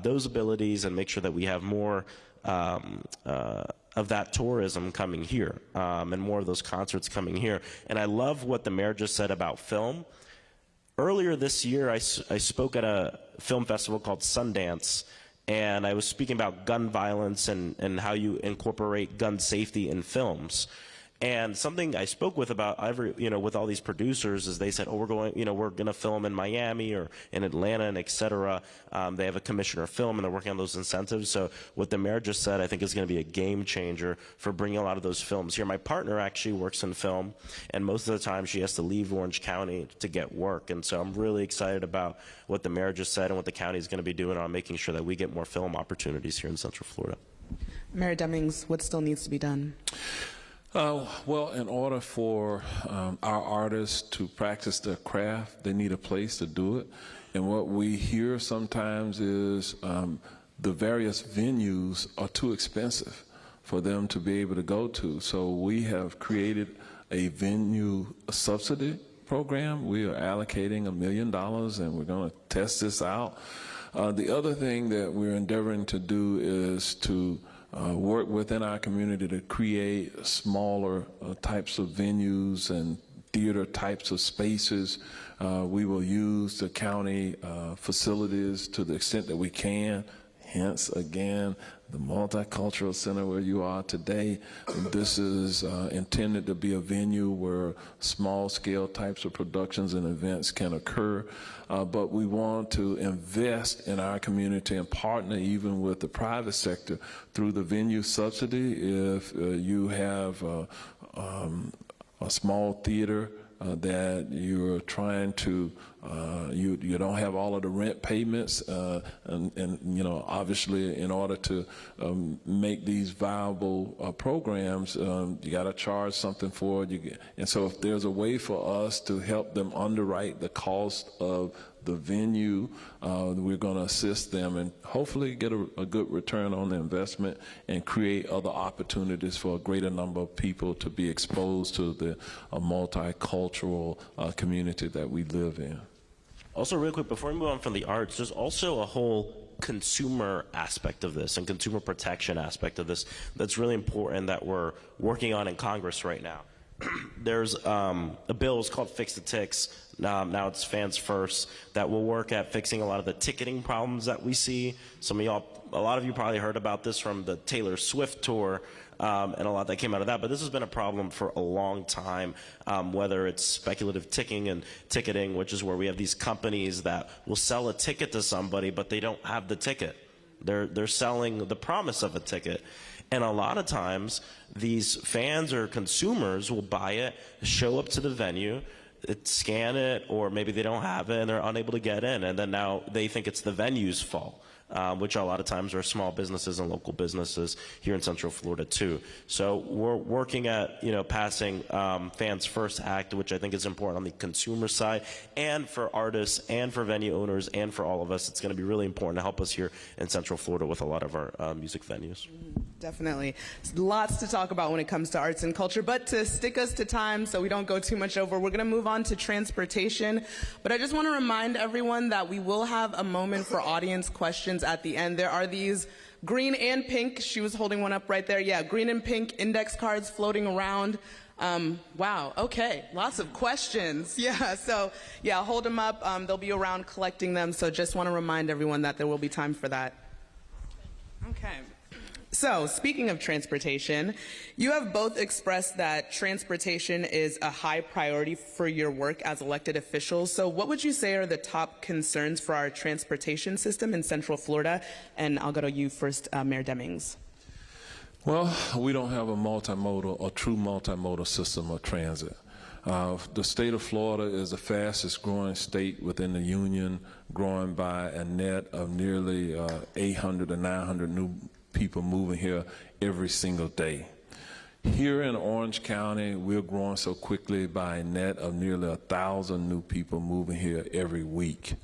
those abilities and make sure that we have more of that tourism coming here and more of those concerts coming here. And I love what the mayor just said about film. Earlier this year, I spoke at a film festival called Sundance, and I was speaking about gun violence and how you incorporate gun safety in films. And something I spoke with about with all these producers is they said, oh, we're going to film in Miami or in Atlanta and et cetera. They have a commissioner of film and they're working on those incentives. So what the mayor just said, I think is going to be a game changer for bringing a lot of those films here. My partner actually works in film, and most of the time she has to leave Orange County to get work. And so I'm really excited about what the mayor just said and what the county is going to be doing on making sure that we get more film opportunities here in Central Florida. Mayor Demings, what still needs to be done? Well, in order for our artists to practice their craft, they need a place to do it. And what we hear sometimes is the various venues are too expensive for them to be able to go to. So we have created a venue subsidy program. We are allocating $1 million, and we're going to test this out. The other thing that we're endeavoring to do is to work within our community to create smaller types of venues and theater types of spaces. We will use the county facilities to the extent that we can. Hence, again, the Multicultural Center where you are today. This is intended to be a venue where small-scale types of productions and events can occur. But we want to invest in our community and partner even with the private sector through the venue subsidy. If you have a small theater that you're trying to, you don't have all of the rent payments, and you know, obviously in order to make these viable programs, you got to charge something for it. And so if there's a way for us to help them underwrite the cost of the venue, we're going to assist them and hopefully get a good return on the investment and create other opportunities for a greater number of people to be exposed to the multicultural community that we live in. Also, real quick, before we move on from the arts, there's also a whole consumer aspect of this and consumer protection aspect of this that's really important that we're working on in Congress right now. There's a bill, it's called Fix the Ticks. Now it's Fans First, that will work at fixing a lot of the ticketing problems that we see. Some of y'all, a lot of you probably heard about this from the Taylor Swift tour, and a lot that came out of that. But this has been a problem for a long time, whether it's speculative ticketing, which is where we have these companies that will sell a ticket to somebody, but they don't have the ticket. They're selling the promise of a ticket. And a lot of times, these fans or consumers will buy it, show up to the venue, scan it, or maybe they don't have it and they're unable to get in, and then now they think it's the venue's fault, which a lot of times are small businesses and local businesses here in Central Florida too. So we're working at, you know, passing Fans First Act, which I think is important on the consumer side, and for artists and for venue owners and for all of us. It's going to be really important to help us here in Central Florida with a lot of our music venues. Definitely. Lots to talk about when it comes to arts and culture, but to stick us to time so we don't go too much over, we're going to move on to transportation. But I just want to remind everyone that we will have a moment for audience questions at the end. There are these green and pink, she was holding one up right there, yeah, green and pink index cards floating around. Wow, okay, lots of questions. Yeah, so yeah, hold them up. They'll be around collecting them, so just want to remind everyone that there will be time for that. Okay. So, speaking of transportation, you have both expressed that transportation is a high priority for your work as elected officials. So what would you say are the top concerns for our transportation system in Central Florida? And I'll go to you first, Mayor Demings. Well, we don't have a true multimodal system of transit. The state of Florida is the fastest growing state within the union, growing by a net of nearly 800 to 900 new people moving here every single day. Here in Orange County, we're growing so quickly by a net of nearly 1,000 new people moving here every week.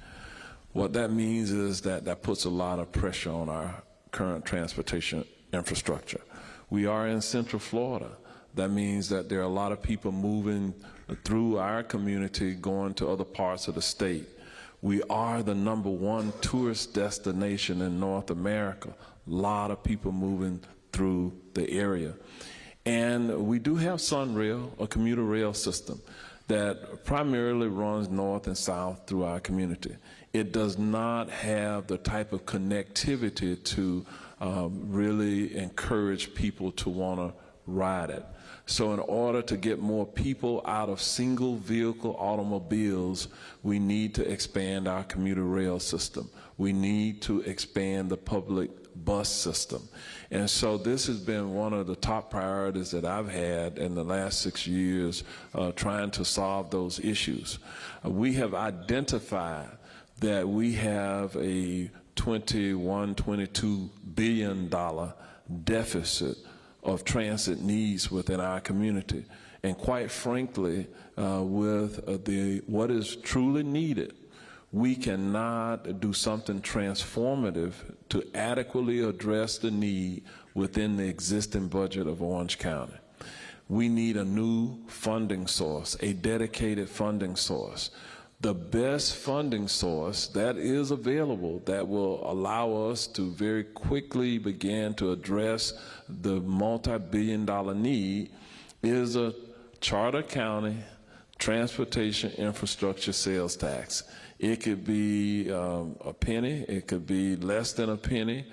What that means is that puts a lot of pressure on our current transportation infrastructure. We are in Central Florida. That means that there are a lot of people moving through our community going to other parts of the state. We are the #1 tourist destination in North America. A lot of people moving through the area. And we do have Sunrail, a commuter rail system that primarily runs north and south through our community. It does not have the type of connectivity to really encourage people to want to ride it. So in order to get more people out of single vehicle automobiles, we need to expand our commuter rail system. We need to expand the public bus system. And so this has been one of the top priorities that I've had in the last 6 years, trying to solve those issues. We have identified that we have a $21–22 billion deficit of transit needs within our community. And quite frankly, with what is truly needed, we cannot do something transformative to adequately address the need within the existing budget of Orange County. we need a new funding source, a dedicated funding source. The best funding source that is available that will allow us to very quickly begin to address the multi-billion-dollar need is a charter county transportation infrastructure sales tax. It could be a penny, it could be less than a penny,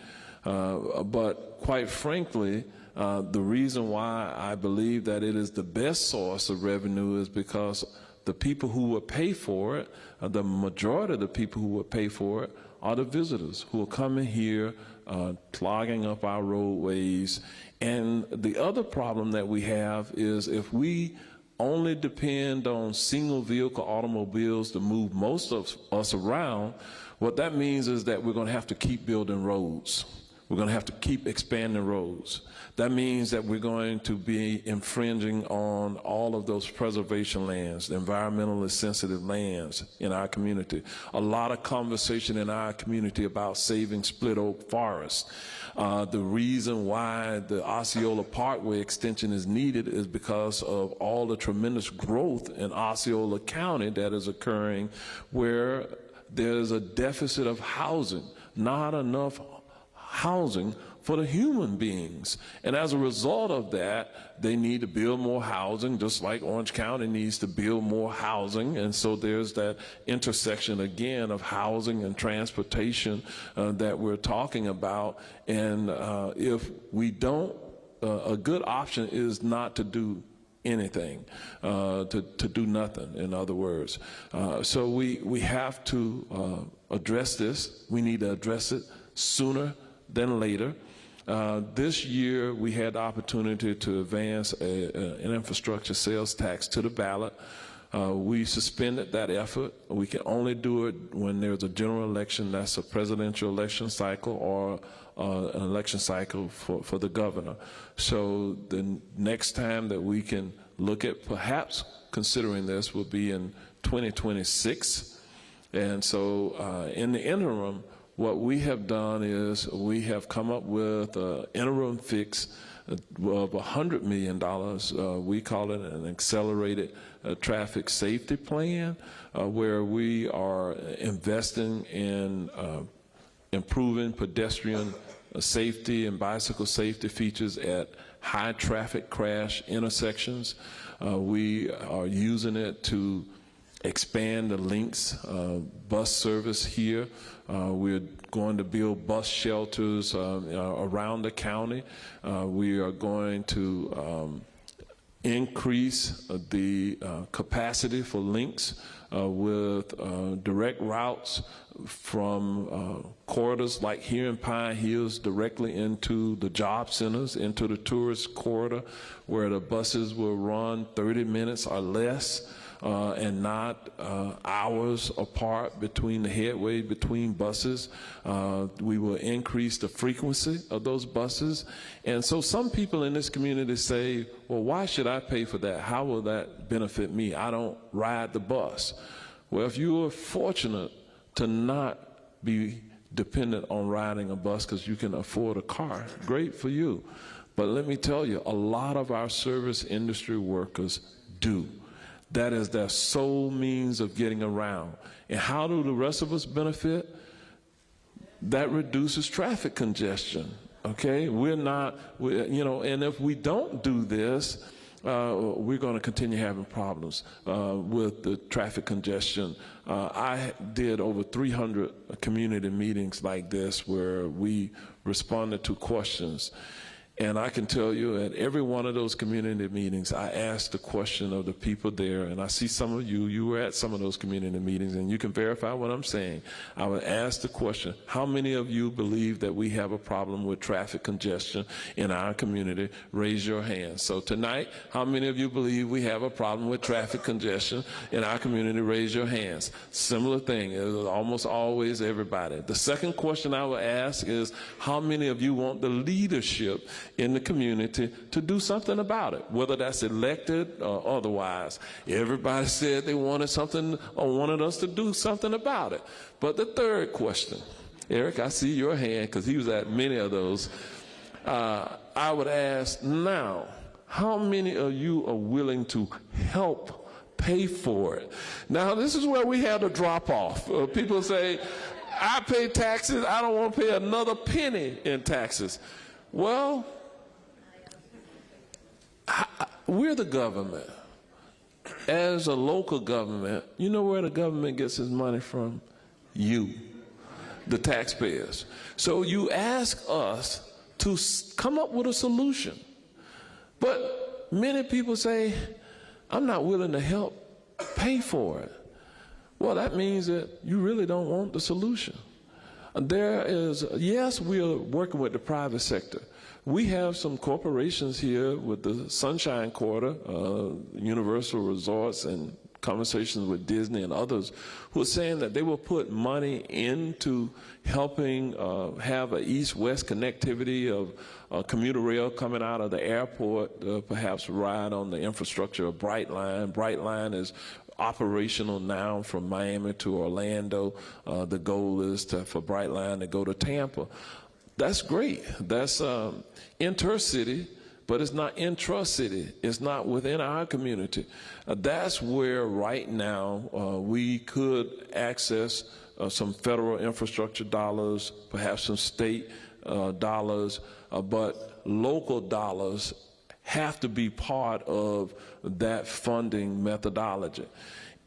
but quite frankly, the reason why I believe that it is the best source of revenue is because the people who will pay for it, the majority of the people who will pay for it, are the visitors who are coming here, clogging up our roadways. And the other problem that we have is if we only depend on single vehicle automobiles to move most of us around, what that means is that we're going to have to keep building roads. We're going to have to keep expanding roads. That means that we're going to be infringing on all of those preservation lands, the environmentally sensitive lands in our community. A lot of conversation in our community about saving split oak forests. The reason why the Osceola Parkway extension is needed is because of all the tremendous growth in Osceola County that is occurring, where there's a deficit of housing, not enough housing for the human beings. And as a result of that, they need to build more housing, just like Orange County needs to build more housing. And so there's that intersection again of housing and transportation that we're talking about. And if we don't, a good option is not to do anything, to do nothing, in other words. So we have to address this. We need to address it sooner than later. This year, we had the opportunity to advance an infrastructure sales tax to the ballot. We suspended that effort. We can only do it when there's a general election, that's a presidential election cycle, or an election cycle for the governor. So the next time that we can look at perhaps considering this will be in 2026. And so in the interim, what we have done is we have come up with an interim fix of $100 million. We call it an accelerated traffic safety plan, where we are investing in improving pedestrian safety and bicycle safety features at high traffic crash intersections. We are using it to expand the links bus service here. We're going to build bus shelters around the county. We are going to increase the capacity for links with direct routes from corridors like here in Pine Hills directly into the job centers, into the tourist corridor, where the buses will run 30 minutes or less. And not hours apart between the headway between buses. We will increase the frequency of those buses. And so some people in this community say, well, why should I pay for that? How will that benefit me? I don't ride the bus. Well, if you are fortunate to not be dependent on riding a bus because you can afford a car, great for you. But let me tell you, a lot of our service industry workers do. That is their sole means of getting around. And how do the rest of us benefit? That reduces traffic congestion, okay? And if we don't do this, we're going to continue having problems with the traffic congestion. I did over 300 community meetings like this where we responded to questions. And I can tell you at every one of those community meetings, I asked the question of the people there, and I see some of you were at some of those community meetings, and you can verify what I'm saying. I would ask the question, how many of you believe that we have a problem with traffic congestion in our community? Raise your hand. So tonight, how many of you believe we have a problem with traffic congestion in our community? Raise your hands. Similar thing, it was almost always everybody. The second question I would ask is, how many of you want the leadership in the community to do something about it, whether that's elected or otherwise? Everybody said they wanted something or wanted us to do something about it. But the third question, Eric, I see your hand because he was at many of those. I would ask now, How many of you are willing to help pay for it? Now, this is where we have the drop-off. People say, I pay taxes, I don't want to pay another penny in taxes. Well, we're the government. As a local government, you know where the government gets its money from? You, the taxpayers. So you ask us to come up with a solution. But many people say, I'm not willing to help pay for it. Well, that means that you really don't want the solution. There is, yes, we are working with the private sector. We have some corporations here with the Sunshine Quarter, Universal Resorts, and conversations with Disney and others who are saying that they will put money into helping have an east-west connectivity of commuter rail coming out of the airport, perhaps ride on the infrastructure of Brightline. Brightline is operational now from Miami to Orlando. The goal is for Brightline to go to Tampa. That's great. That's intercity, but it's not intra-city. It's not within our community. That's where right now we could access some federal infrastructure dollars, perhaps some state dollars, but local dollars have to be part of that funding methodology.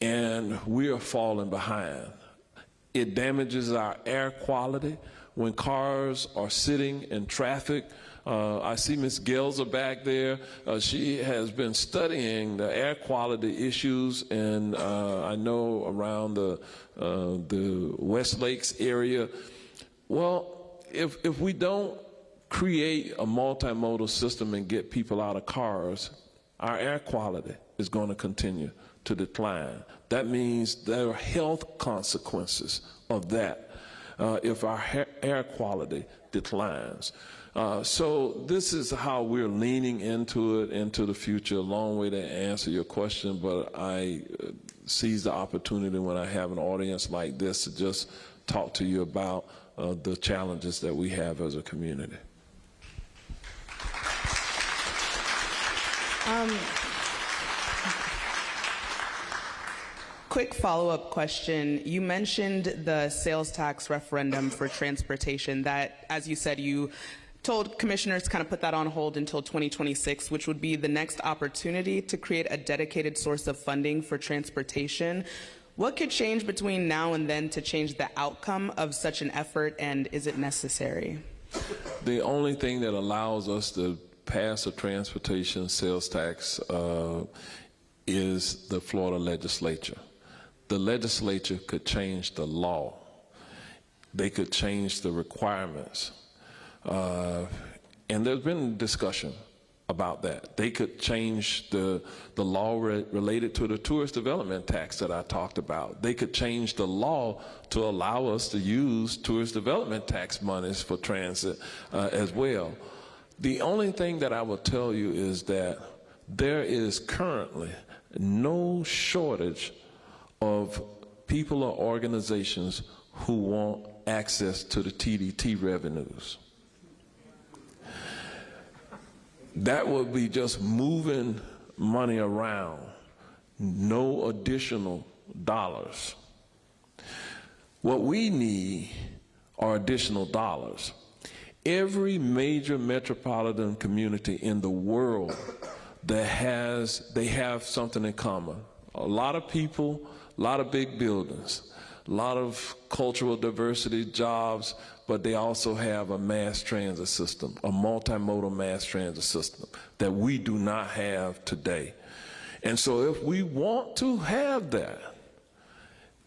And we are falling behind. It damages our air quality. When cars are sitting in traffic, I see Ms. Gelser back there. She has been studying the air quality issues, and I know around the West Lakes area. Well, if we don't create a multimodal system and get people out of cars, our air quality is going to continue to decline. That means there are health consequences of that if our air quality declines. So this is how we're leaning into it, into the future. A long way to answer your question, but I seize the opportunity when I have an audience like this to just talk to you about the challenges that we have as a community. Quick follow-up question. You mentioned the sales tax referendum for transportation that, as you said, you told commissioners to kind of put that on hold until 2026, which would be the next opportunity to create a dedicated source of funding for transportation. What could change between now and then to change the outcome of such an effort, and is it necessary? The only thing that allows us to pass a transportation sales tax is the Florida legislature. The legislature could change the law. They could change the requirements. And there's been discussion about that. They could change the law related to the tourist development tax that I talked about. They could change the law to allow us to use tourist development tax monies for transit as well. The only thing that I will tell you is that there is currently no shortage of people or organizations who want access to the TDT revenues. That would be just moving money around, no additional dollars. What we need are additional dollars. Every major metropolitan community in the world they have something in common. A lot of people, a lot of big buildings, a lot of cultural diversity, jobs, but they also have a mass transit system, a multimodal mass transit system that we do not have today. And so if we want to have that,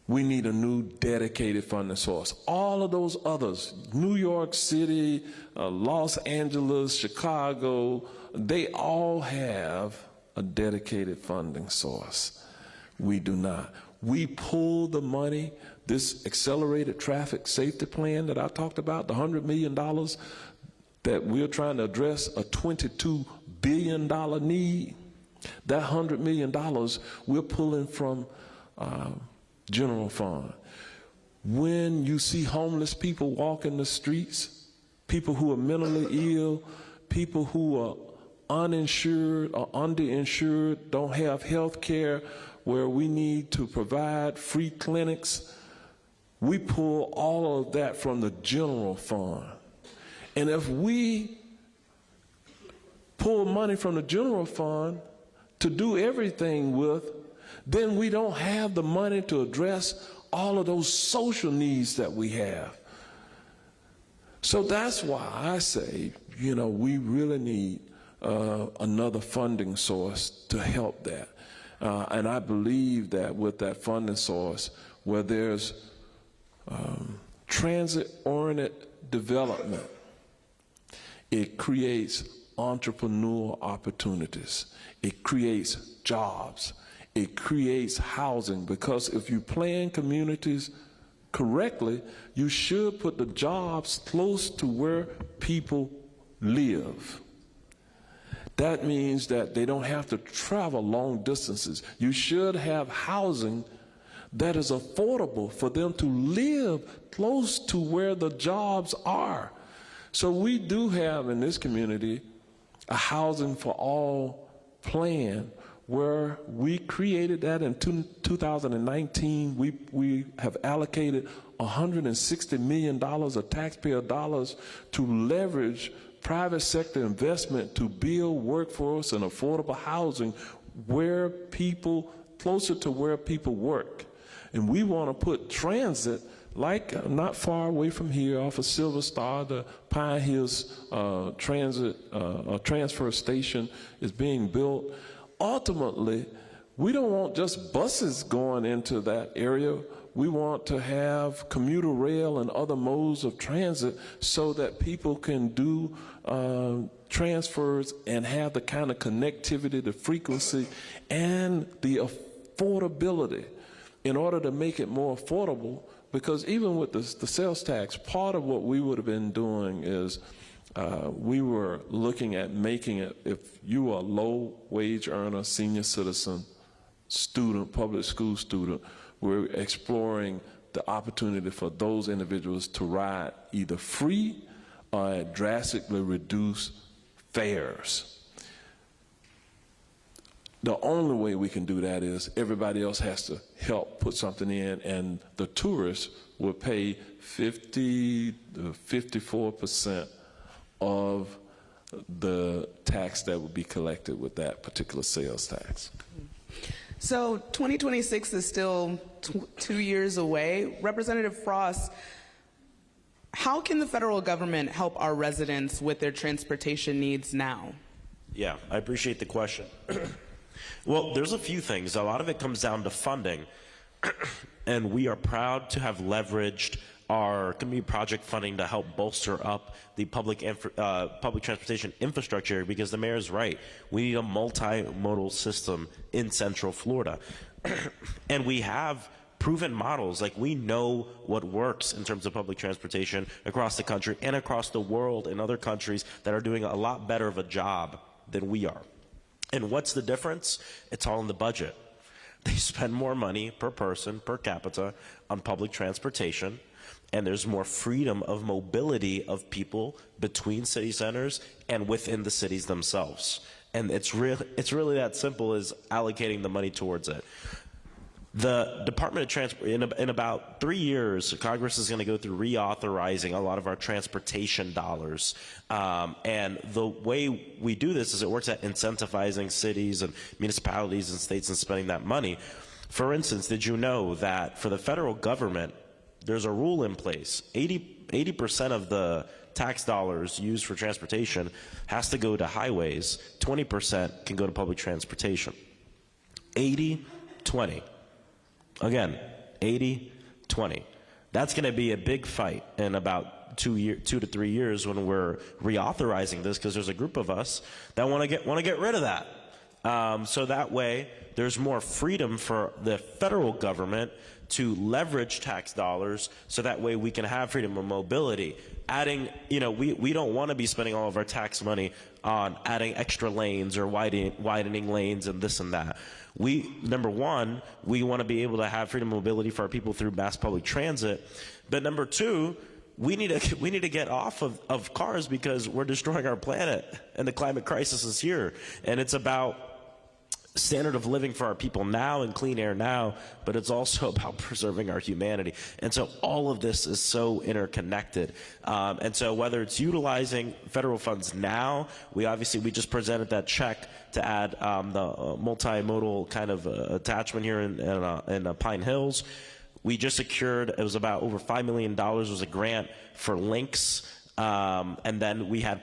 we need a new dedicated funding source. All of those others, New York City, Los Angeles, Chicago, they all have a dedicated funding source. We do not. We pull the money, this accelerated traffic safety plan that I talked about, the $100 million that we're trying to address a $22 billion need, that $100 million we're pulling from general fund. When you see homeless people walking the streets, people who are mentally ill, people who are uninsured or underinsured, don't have health care, where we need to provide free clinics, we pull all of that from the general fund. And if we pull money from the general fund to do everything with, then we don't have the money to address all of those social needs that we have. So that's why I say, we really need another funding source to help that. And I believe that with that funding source, where there's transit-oriented development, it creates entrepreneurial opportunities. It creates jobs. It creates housing, because if you plan communities correctly, you should put the jobs close to where people live. That means that they don't have to travel long distances. You should have housing that is affordable for them to live close to where the jobs are. So we do have in this community a housing for all plan, where we created that in 2019. We have allocated $160 million of taxpayer dollars to leverage private sector investment to build workforce and affordable housing where people, closer to where people work. And we want to put transit, like not far away from here, off of Silver Star, the Pine Hills transfer station is being built. Ultimately, we don't want just buses going into that area. We want to have commuter rail and other modes of transit so that people can do transfers and have the kind of connectivity, the frequency, and the affordability in order to make it more affordable. Because even with the sales tax, part of what we would have been doing is we were looking at making it, if you are a low-wage earner, senior citizen, student, public school student, we're exploring the opportunity for those individuals to ride either free or at drastically reduced fares. The only way we can do that is everybody else has to help put something in, and the tourists will pay 50 to 54% of the tax that would be collected with that particular sales tax. So 2026 is still 2 years away. Representative Frost, how can the federal government help our residents with their transportation needs now? Yeah, I appreciate the question. Well, there's a few things. A lot of it comes down to funding. And we are proud to have leveraged our community project funding to help bolster up the public transportation infrastructure, because the mayor is right. We need a multimodal system in Central Florida. And we have proven models. Like, we know what works in terms of public transportation across the country and across the world in other countries that are doing a lot better of a job than we are. And what's the difference? It's all in the budget. They spend more money per person, per capita, on public transportation, and there's more freedom of mobility of people between city centers and within the cities themselves. And it's really that simple as allocating the money towards it. The Department of Transport, in about 3 years, Congress is going to go through reauthorizing a lot of our transportation dollars. And the way we do this is it works at incentivizing cities and municipalities and states and spending that money. For instance, did you know that for the federal government, there's a rule in place? 80% of the tax dollars used for transportation has to go to highways. 20% can go to public transportation. 80-20. Again, 80-20. That's going to be a big fight in about 2 to 3 years when we're reauthorizing this, because there's a group of us that want to get rid of that. So that way, there's more freedom for the federal government to leverage tax dollars, so that way we can have freedom of mobility. Adding, we don't want to be spending all of our tax money on adding extra lanes or widening lanes and this and that. Number one, we want to be able to have freedom of mobility for our people through mass public transit. But number two, we need to get off of cars because we're destroying our planet and the climate crisis is here. And it's about standard of living for our people now and clean air now, but it's also about preserving our humanity. And so all of this is so interconnected. And so whether it's utilizing federal funds now, we just presented that check to add the multimodal kind of attachment here in Pine Hills. We just secured, it was about over $5 million was a grant for links. And then we had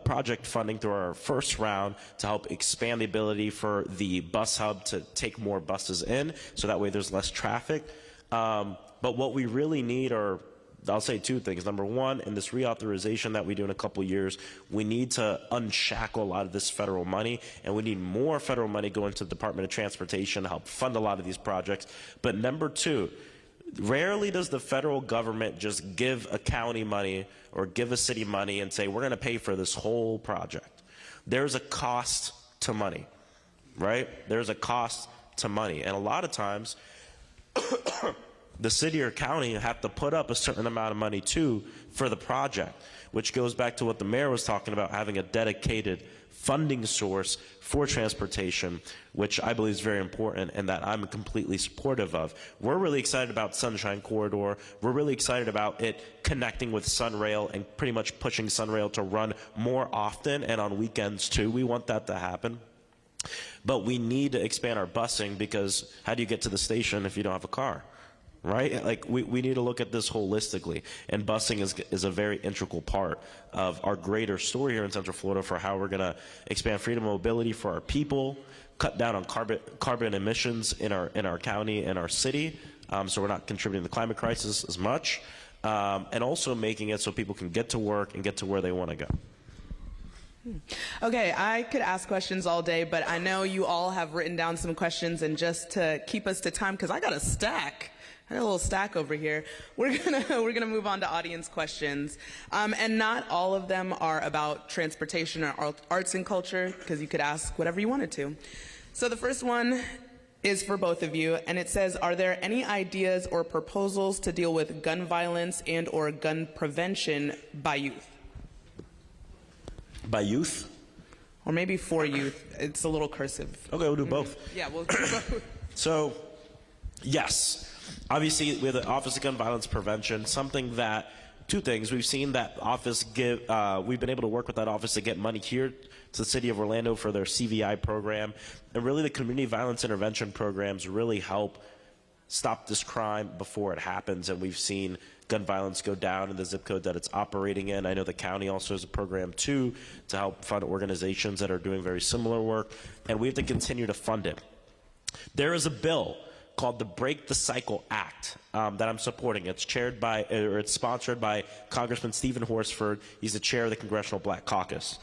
project funding through our first round to help expand the ability for the bus hub to take more buses in, so that way there's less traffic. But what we really need are, I'll say two things. Number one, in this reauthorization that we do in a couple years, we need to unshackle a lot of this federal money, and we need more federal money going to the Department of Transportation to help fund a lot of these projects. But number two, rarely does the federal government just give a county money or give a city money and say, we're going to pay for this whole project. There's a cost to money, right? There's a cost to money. And a lot of times, the city or county have to put up a certain amount of money too for the project, which goes back to what the mayor was talking about, having a dedicated funding source for transportation, which I believe is very important and that I'm completely supportive of. We're really excited about Sunshine Corridor. We're really excited about it connecting with Sunrail and pretty much pushing Sunrail to run more often and on weekends too. We want that to happen. But we need to expand our busing, because how do you get to the station if you don't have a car? Right? Like, we need to look at this holistically, and busing is a very integral part of our greater story here in Central Florida for how we're going to expand freedom of mobility for our people, cut down on carbon emissions in our county and our city, so we're not contributing to the climate crisis as much, and also making it so people can get to work and get to where they want to go. Okay, I could ask questions all day, but I know you all have written down some questions, and just to keep us to time, because I got a little stack over here. We're gonna move on to audience questions, and not all of them are about transportation or arts and culture, because you could ask whatever you wanted to. So the first one is for both of you, and it says, are there any ideas or proposals to deal with gun violence and or gun prevention by youth? By youth? Or maybe for youth. It's a little cursive. Okay, we'll do both. Yeah, we'll do both. So, yes. Obviously, with the Office of Gun Violence Prevention, something that, two things, we've seen that office we've been able to work with that office to get money here to the city of Orlando for their CVI program, and really the community violence intervention programs really help stop this crime before it happens, and we've seen gun violence go down in the zip code that it's operating in. I know the county also has a program too to help fund organizations that are doing very similar work, and we have to continue to fund it. There is a bill called the Break the Cycle Act that I'm supporting. It's it's sponsored by Congressman Stephen Horsford. He's the chair of the Congressional Black Caucus.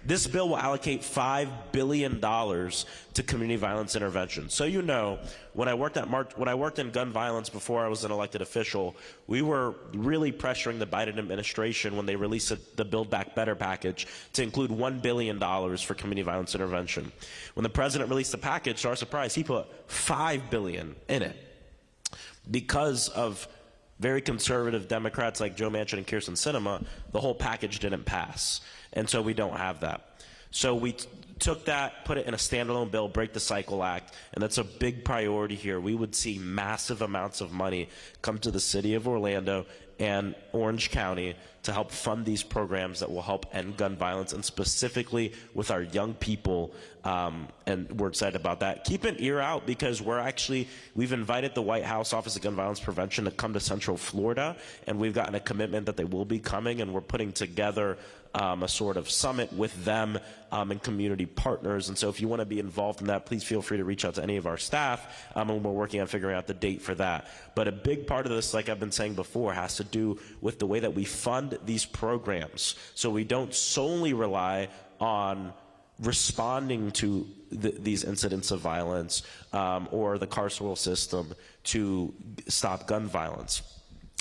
This bill will allocate $5 billion to community violence intervention. So you know, when I worked in gun violence before I was an elected official, we were really pressuring the Biden administration when they released the Build Back Better package to include $1 billion for community violence intervention. When the president released the package, to our surprise, he put $5 billion in it. Because of very conservative Democrats like Joe Manchin and Kyrsten Sinema, the whole package didn't pass. And so we don't have that. So we took that, put it in a standalone bill, Break the Cycle Act, and that's a big priority here. We would see massive amounts of money come to the city of Orlando and Orange County to help fund these programs that will help end gun violence, and specifically with our young people, and we're excited about that. Keep an ear out, because we've invited the White House Office of Gun Violence Prevention to come to Central Florida, and we've gotten a commitment that they will be coming, and we're putting together a sort of summit with them and community partners. And so if you want to be involved in that, please feel free to reach out to any of our staff, and we're working on figuring out the date for that. But a big part of this, like I've been saying before, has to do with the way that we fund these programs, so we don't solely rely on responding to these incidents of violence or the carceral system to stop gun violence.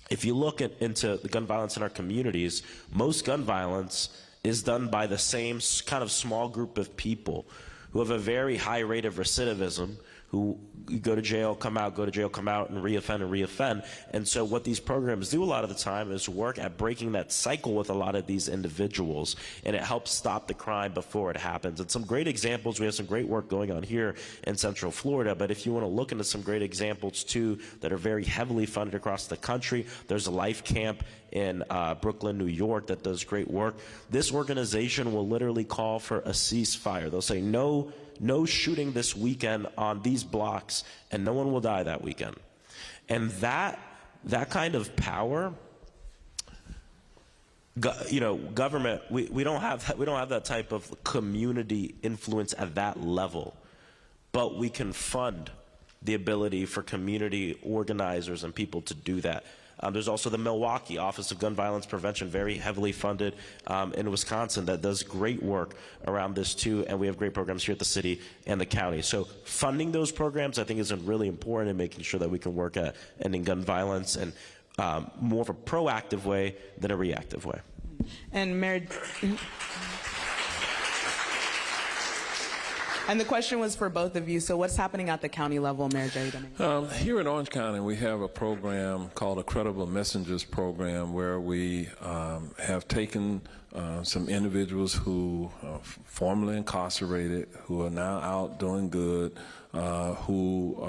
If you look into the gun violence in our communities, most gun violence is done by the same kind of small group of people who have a very high rate of recidivism, who go to jail, come out, go to jail, come out, and reoffend. And so what these programs do a lot of the time is work at breaking that cycle with a lot of these individuals, and it helps stop the crime before it happens. And some great examples, we have some great work going on here in Central Florida, but if you want to look into some great examples too that are very heavily funded across the country, there's a Life Camp in Brooklyn, New York that does great work. This organization will literally call for a ceasefire. They'll say no shooting this weekend on these blocks, and no one will die that weekend. And that kind of power, government, we don't have that type of community influence at that level, but we can fund the ability for community organizers and people to do that. There's also the Milwaukee Office of Gun Violence Prevention, very heavily funded in Wisconsin, that does great work around this too, and we have great programs here at the city and the county. So funding those programs, I think, is really important in making sure that we can work at ending gun violence in more of a proactive way than a reactive way. And Mayor, and the question was for both of you. So what's happening at the county level, Mayor Jerry Demings? Here in Orange County, we have a program called a Credible Messengers program, where we have taken some individuals who are formerly incarcerated, who are now out doing good, who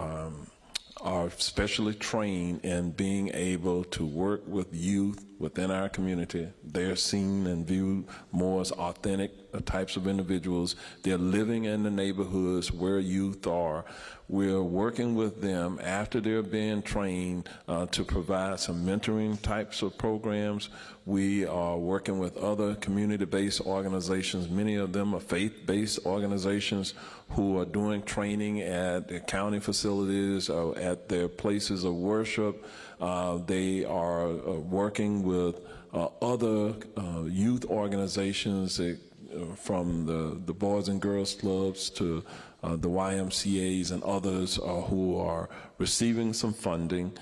are specially trained in being able to work with youth within our community. They're seen and viewed more as authentic types of individuals. They're living in the neighborhoods where youth are. We're working with them after they're being trained to provide some mentoring types of programs. We are working with other community-based organizations. Many of them are faith-based organizations who are doing training at the county facilities, at their places of worship. They are working with other youth organizations, from the Boys and Girls Clubs to the YMCAs and others who are receiving some funding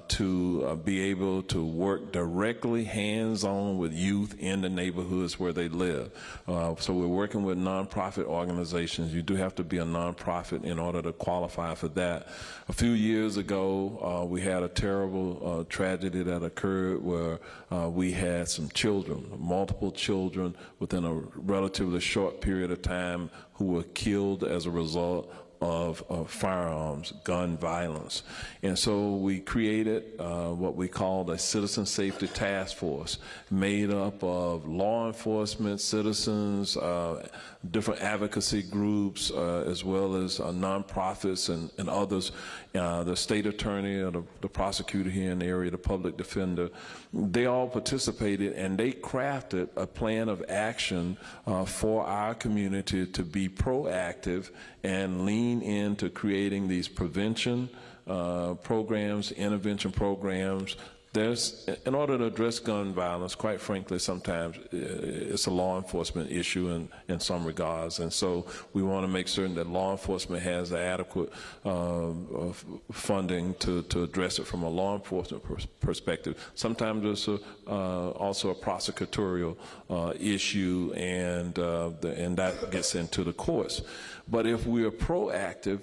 to be able to work directly hands-on with youth in the neighborhoods where they live. So we're working with nonprofit organizations. You do have to be a nonprofit in order to qualify for that. A few years ago, we had a terrible tragedy that occurred where we had some children, multiple children within a relatively short period of time, who were killed as a result of firearms, gun violence. And so we created what we called a citizen safety task force, made up of law enforcement, citizens, different advocacy groups, as well as nonprofits and others, the state attorney, or the prosecutor here in the area, the public defender. They all participated, and they crafted a plan of action for our community to be proactive and lean into creating these prevention programs, intervention programs. In order to address gun violence, quite frankly, sometimes it's a law enforcement issue in some regards, and so we want to make certain that law enforcement has the adequate funding to address it from a law enforcement perspective. Sometimes there's also a prosecutorial issue, and that gets into the courts. But if we are proactive,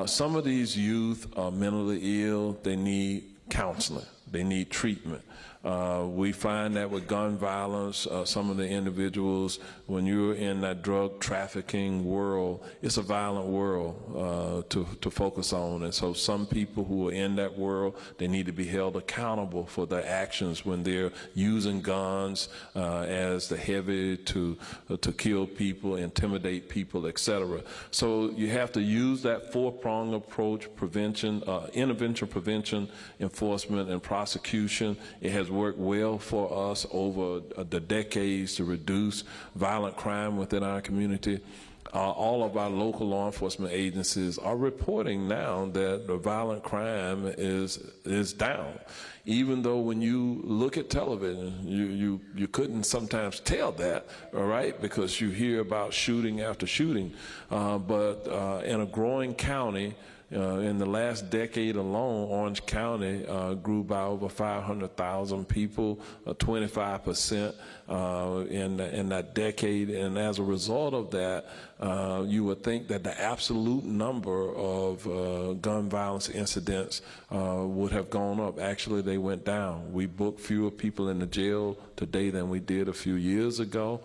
some of these youth are mentally ill. They need counseling. They need treatment. We find that with gun violence, some of the individuals, when you're in that drug trafficking world, it's a violent world to focus on. And so some people who are in that world, they need to be held accountable for their actions when they're using guns as the heavy to kill people, intimidate people, etc. So you have to use that four-pronged approach: prevention, intervention, prevention, enforcement, and prosecution. It has worked well for us over the decades to reduce violent crime within our community. All of our local law enforcement agencies are reporting now that the violent crime is down. Even though when you look at television, you couldn't sometimes tell that, all right, because you hear about shooting after shooting. But in a growing county, In the last decade alone, Orange County grew by over 500,000 people, 25% in that decade. And as a result of that, you would think that the absolute number of gun violence incidents would have gone up. Actually, they went down. We booked fewer people in the jail today than we did a few years ago.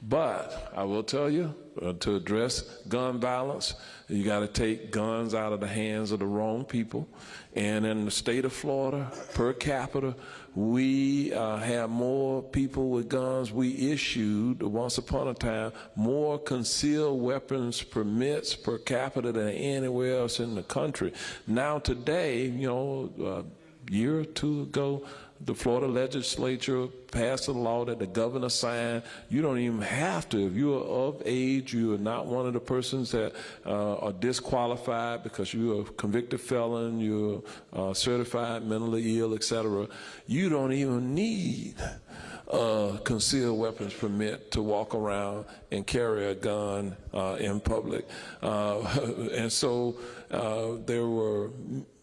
But I will tell you, to address gun violence, you got to take guns out of the hands of the wrong people. And in the state of Florida, per capita, we have more people with guns. We issued, once upon a time, more concealed weapons permits per capita than anywhere else in the country. Now today, you know, a year or two ago, the Florida legislature passed a law that the governor signed. You don't even have to. If you are of age, you are not one of the persons that are disqualified because you're a convicted felon, you're certified mentally ill, etc. You don't even need a concealed weapons permit to walk around and carry a gun in public. And so there were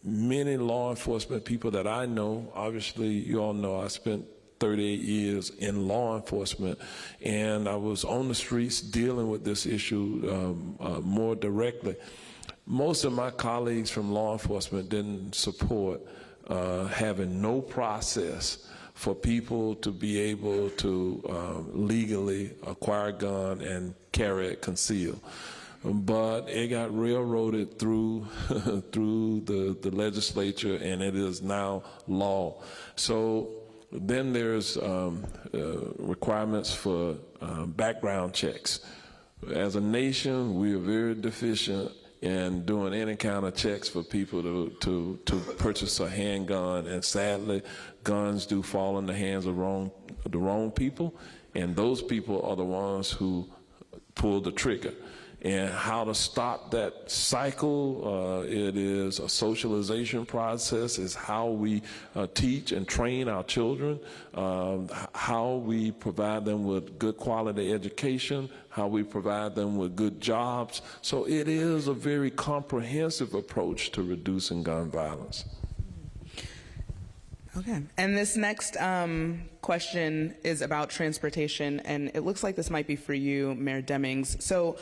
many law enforcement people that I know. Obviously, you all know I spent 38 years in law enforcement, and I was on the streets dealing with this issue more directly. Most of my colleagues from law enforcement didn't support having no process for people to be able to legally acquire a gun and carry it concealed. But it got railroaded through through the legislature, and it is now law. So then there's requirements for background checks. As a nation, we are very deficient in doing any kind of checks for people to purchase a handgun, and sadly, guns do fall in the hands of the wrong people, and those people are the ones who pull the trigger. And how to stop that cycle, it is a socialization process. It's how we teach and train our children, how we provide them with good quality education, how we provide them with good jobs. So it is a very comprehensive approach to reducing gun violence. Okay, and this next question is about transportation, and it looks like this might be for you, Mayor Demings. So,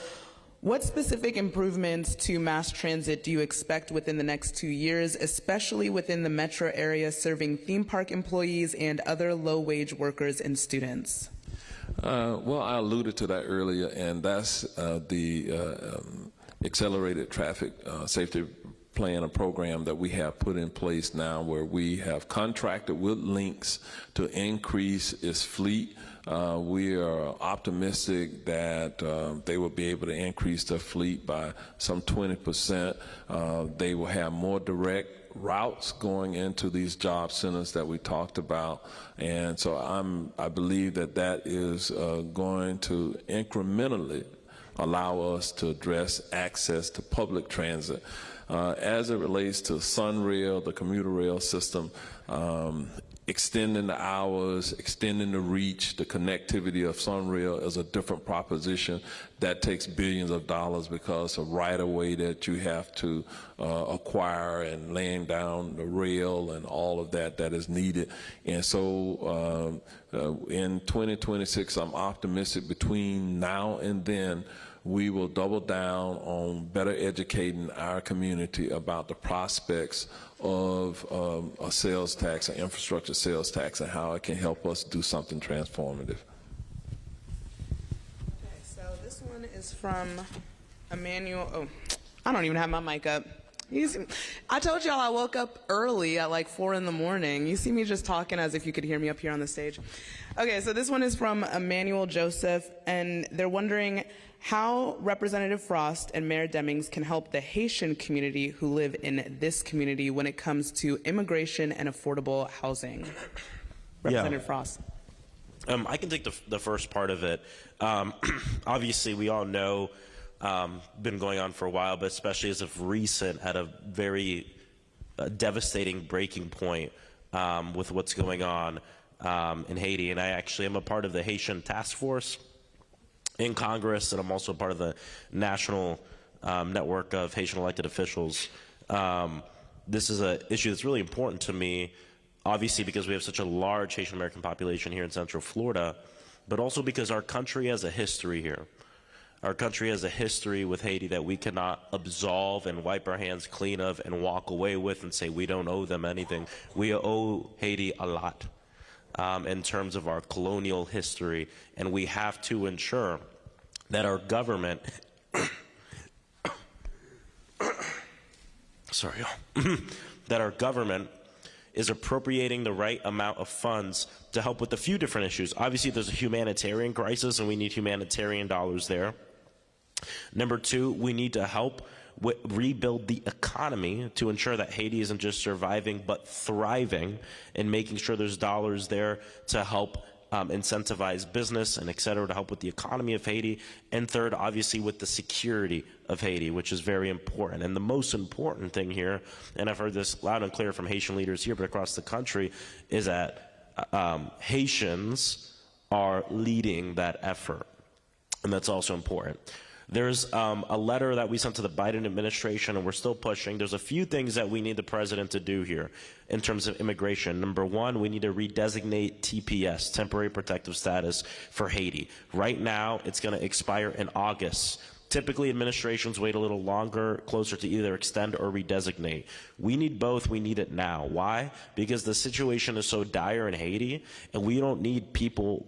what specific improvements to mass transit do you expect within the next 2 years, especially within the metro area serving theme park employees and other low-wage workers and students? Well, I alluded to that earlier, and that's the accelerated traffic safety plan, a program that we have put in place now where we have contracted with Links to increase its fleet. We are optimistic that they will be able to increase their fleet by some 20%. They will have more direct routes going into these job centers that we talked about, and so I believe that is going to incrementally allow us to address access to public transit. As it relates to Sunrail, the commuter rail system, extending the hours, extending the reach, the connectivity of Sunrail is a different proposition that takes billions of dollars because of right-of-way that you have to acquire and laying down the rail and all of that is needed. And so in 2026, I'm optimistic between now and then we will double down on better educating our community about the prospects of a sales tax, an infrastructure sales tax, and how it can help us do something transformative. Okay, so this one is from Emmanuel. Oh, I don't even have my mic up. I told y'all I woke up early at like 4 in the morning. You see me just talking as if you could hear me up here on the stage. Okay, so this one is from Emmanuel Joseph, and they're wondering how Representative Frost and Mayor Demings can help the Haitian community who live in this community when it comes to immigration and affordable housing. Representative Frost. I can take the first part of it. Obviously, we all know, been going on for a while, but especially as of recent, at a very devastating breaking point with what's going on in Haiti. And I actually am a part of the Haitian task force in Congress, and I'm also part of the national network of Haitian elected officials This is an issue that's really important to me, obviously because we have such a large Haitian American population here in Central Florida, but also because our country has a history here. Our country has a history with Haiti that we cannot absolve and wipe our hands clean of and walk away with and say we don't owe them anything. We owe Haiti a lot in terms of our colonial history, and we have to ensure that our government sorry, y'all, that our government is appropriating the right amount of funds to help with a few different issues. Obviously, there's a humanitarian crisis, and we need humanitarian dollars there. Number two, we need to help rebuild the economy to ensure that Haiti isn't just surviving but thriving, and making sure there's dollars there to help incentivize business and et cetera, to help with the economy of Haiti. And third, obviously, with the security of Haiti, which is very important. And the most important thing here, and I've heard this loud and clear from Haitian leaders here but across the country, is that Haitians are leading that effort. And that's also important. There's a letter that we sent to the Biden administration, and we're still pushing. There's a few things that we need the president to do here in terms of immigration. Number one, we need to redesignate TPS, temporary protective status, for Haiti. Right now, it's going to expire in August. Typically, administrations wait a little longer, closer to either extend or redesignate. We need both. We need it now. Why? Because the situation is so dire in Haiti, and we don't need people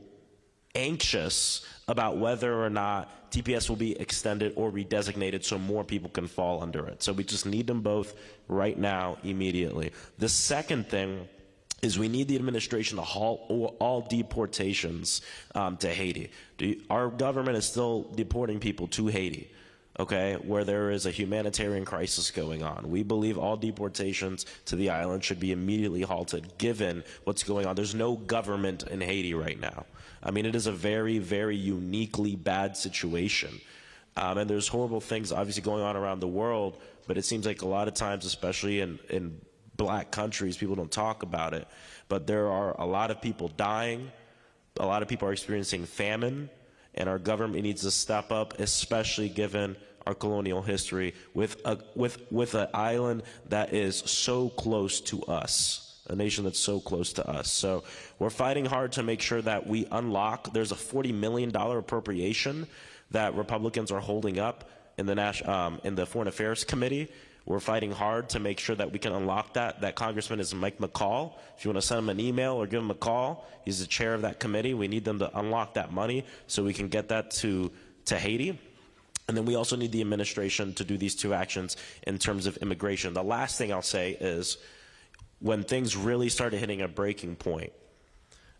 anxious about whether or not TPS will be extended or redesignated so more people can fall under it. So we just need them both right now, immediately. The second thing is we need the administration to halt all deportations to Haiti. Our government is still deporting people to Haiti, okay, where there is a humanitarian crisis going on. We believe all deportations to the island should be immediately halted, given what's going on. There's no government in Haiti right now. I mean, it is a very, very uniquely bad situation. And there's horrible things obviously going on around the world, but it seems like a lot of times, especially in black countries, people don't talk about it. But there are a lot of people dying, a lot of people are experiencing famine, and our government needs to step up, especially given our colonial history with an island that is so close to us. A nation that's so close to us. So we're fighting hard to make sure that we unlock. There's a $40 million appropriation that Republicans are holding up in the Foreign Affairs Committee. We're fighting hard to make sure that we can unlock that. That congressman is Mike McCall. If you want to send him an email or give him a call, he's the chair of that committee. We need them to unlock that money so we can get that to Haiti. And then we also need the administration to do these two actions in terms of immigration. The last thing I'll say is, when things really started hitting a breaking point,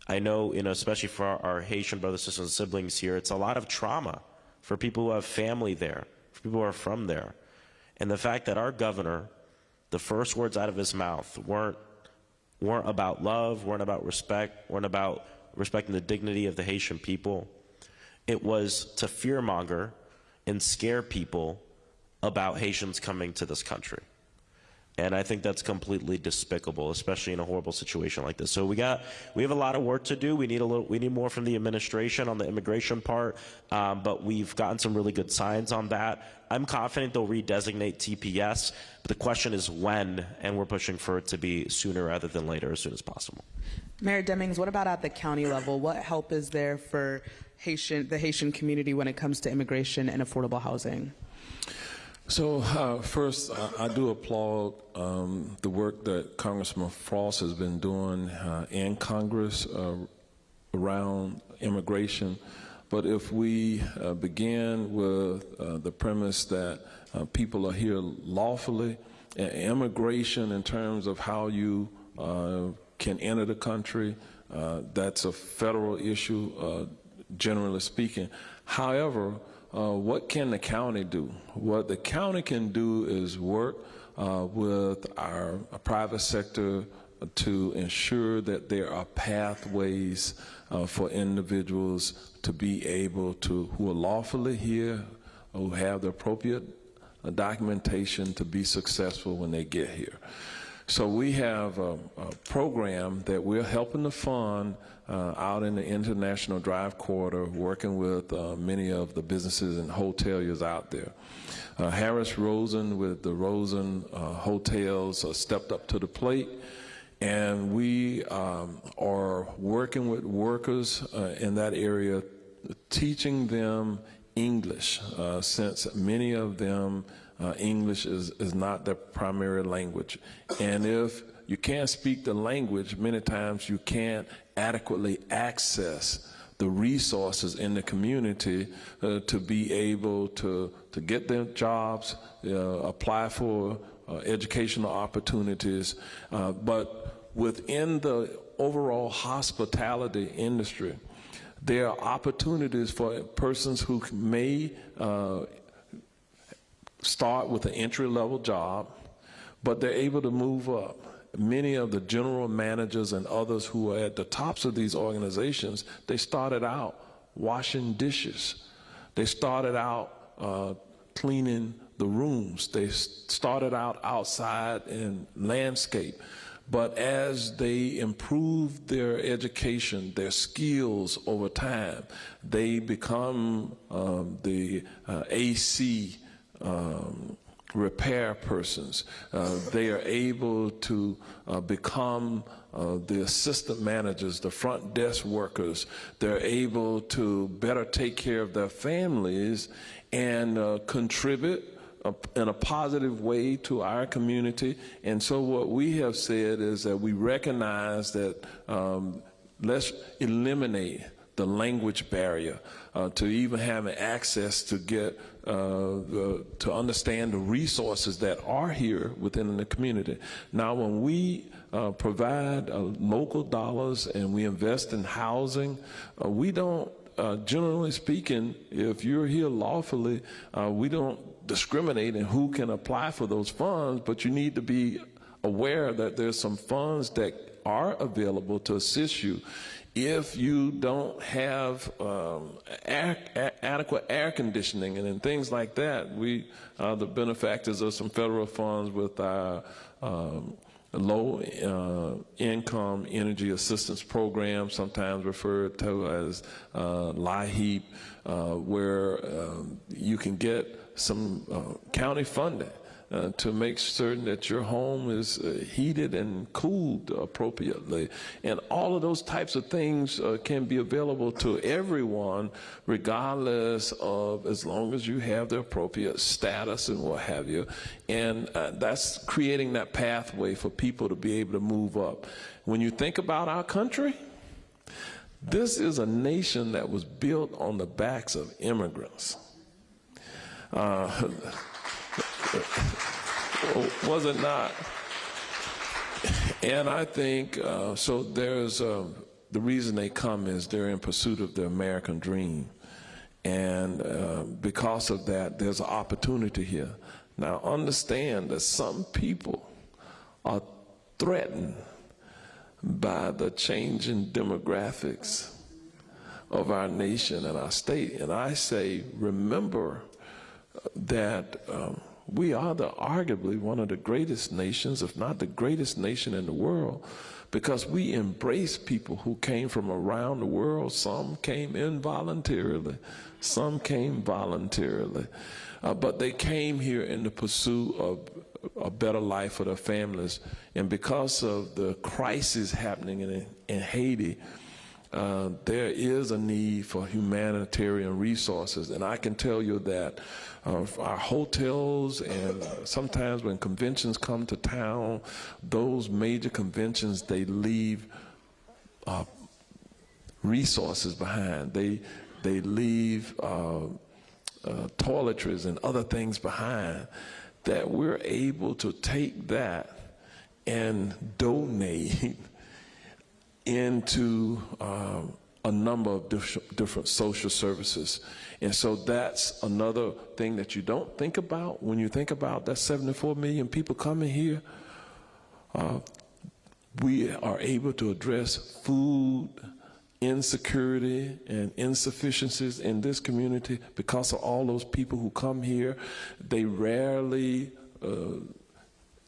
I know, especially for our Haitian brothers, sisters, and siblings here, it's a lot of trauma for people who have family there, for people who are from there. And the fact that our governor, the first words out of his mouth weren't about love, weren't about respect, weren't about respecting the dignity of the Haitian people. It was to fearmonger and scare people about Haitians coming to this country. And I think that's completely despicable, especially in a horrible situation like this. So we have a lot of work to do. We need more from the administration on the immigration part, but we've gotten some really good signs on that. I'm confident they'll redesignate TPS, but the question is when, and we're pushing for it to be sooner rather than later, as soon as possible. Mayor Demings, what about at the county level? What help is there for the Haitian community when it comes to immigration and affordable housing? So first, I do applaud the work that Congressman Frost has been doing in Congress around immigration. But if we begin with the premise that people are here lawfully, immigration in terms of how you can enter the country, that's a federal issue, generally speaking. However, what can the county do? What the county can do is work with our private sector to ensure that there are pathways for individuals to be able to, who are lawfully here, who have the appropriate documentation to be successful when they get here. So we have a program that we're helping to fund out in the International Drive Corridor, working with many of the businesses and hoteliers out there. Harris Rosen with the Rosen Hotels stepped up to the plate, and we are working with workers in that area, teaching them English, since many of them English is not their primary language. And if you can't speak the language, many times you can't adequately access the resources in the community to be able to get their jobs, apply for educational opportunities. But within the overall hospitality industry, there are opportunities for persons who may start with an entry-level job, but they're able to move up. Many of the general managers and others who are at the tops of these organizations, they started out washing dishes. They started out cleaning the rooms. They started out outside in landscape. But as they improve their education, their skills over time, they become the AC repair persons. They are able to become the assistant managers, the front desk workers. They're able to better take care of their families and contribute in a positive way to our community. And so what we have said is that we recognize that let's eliminate the language barrier to even having access to get to understand the resources that are here within the community. Now, when we provide local dollars and we invest in housing, we don't, generally speaking, if you're here lawfully, we don't discriminate in who can apply for those funds, but you need to be aware that there's some funds that are available to assist you. If you don't have adequate air conditioning and things like that, we are the benefactors of some federal funds with our low-income energy assistance program, sometimes referred to as LIHEAP, where you can get some county funding to make certain that your home is heated and cooled appropriately. And all of those types of things can be available to everyone, regardless of, as long as you have the appropriate status and what have you. And that's creating that pathway for people to be able to move up. When you think about our country, this is a nation that was built on the backs of immigrants. Was it not? And I think, so there's, the reason they come is they're in pursuit of the American dream. And because of that, there's an opportunity here. Now, understand that some people are threatened by the changing demographics of our nation and our state. And I say, remember that we are arguably one of the greatest nations, if not the greatest nation in the world, because we embrace people who came from around the world. Some came involuntarily, some came voluntarily, but they came here in the pursuit of a better life for their families. And because of the crisis happening in Haiti, there is a need for humanitarian resources. And I can tell you that our hotels, and sometimes when conventions come to town, those major conventions, they leave resources behind. They leave toiletries and other things behind, that we're able to take that and donate into a number of different social services. And so that's another thing that you don't think about when you think about that 74 million people coming here. We are able to address food insecurity and insufficiencies in this community because of all those people who come here. They rarely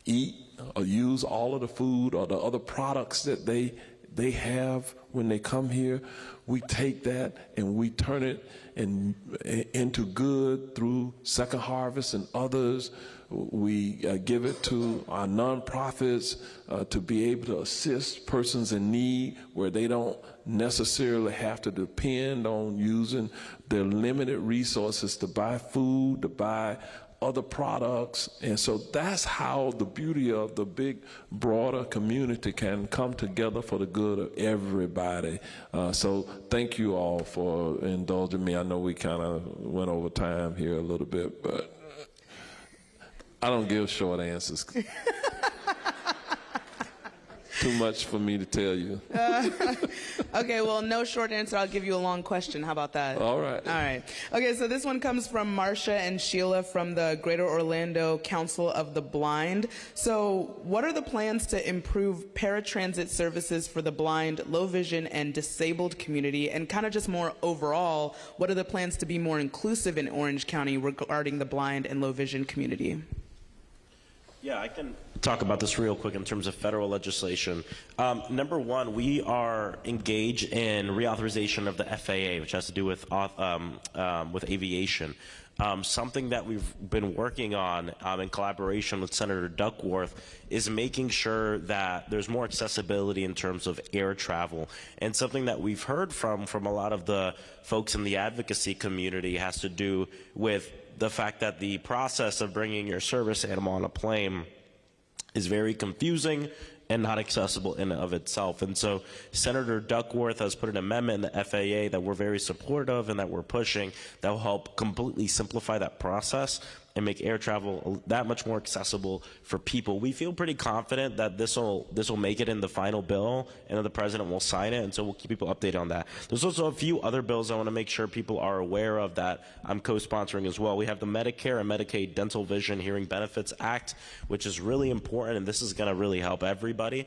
eat or use all of the food or the other products that they they have when they come here, we take that and we turn it into good through Second Harvest and others. We give it to our nonprofits to be able to assist persons in need where they don't necessarily have to depend on using their limited resources to buy food, to buy other products. And so that's how the beauty of the big, broader community can come together for the good of everybody. So thank you all for indulging me. I know we kind of went over time here a little bit, but I don't give short answers. Too much for me to tell you. Okay, well, no short answer. I'll give you a long question. How about that? All right. All right. Okay, so this one comes from Marcia and Sheila from the Greater Orlando Council of the Blind. So what are the plans to improve paratransit services for the blind, low vision, and disabled community? And kind of just more overall, what are the plans to be more inclusive in Orange County regarding the blind and low vision community? Yeah, I can talk about this real quick in terms of federal legislation. Number one, we are engaged in reauthorization of the FAA, which has to do with aviation. Something that we've been working on in collaboration with Senator Duckworth is making sure that there's more accessibility in terms of air travel. And something that we've heard from a lot of the folks in the advocacy community has to do with the fact that the process of bringing your service animal on a plane is very confusing and not accessible in and of itself. And so Senator Duckworth has put an amendment in the FAA that we're very supportive of and that we're pushing that will help completely simplify that process and make air travel that much more accessible for people. We feel pretty confident that this will make it in the final bill and that the president will sign it, and so we'll keep people updated on that. There's also a few other bills I want to make sure people are aware of that I'm co-sponsoring as well. We have the Medicare and Medicaid Dental Vision Hearing Benefits Act, which is really important, and this is going to really help everybody.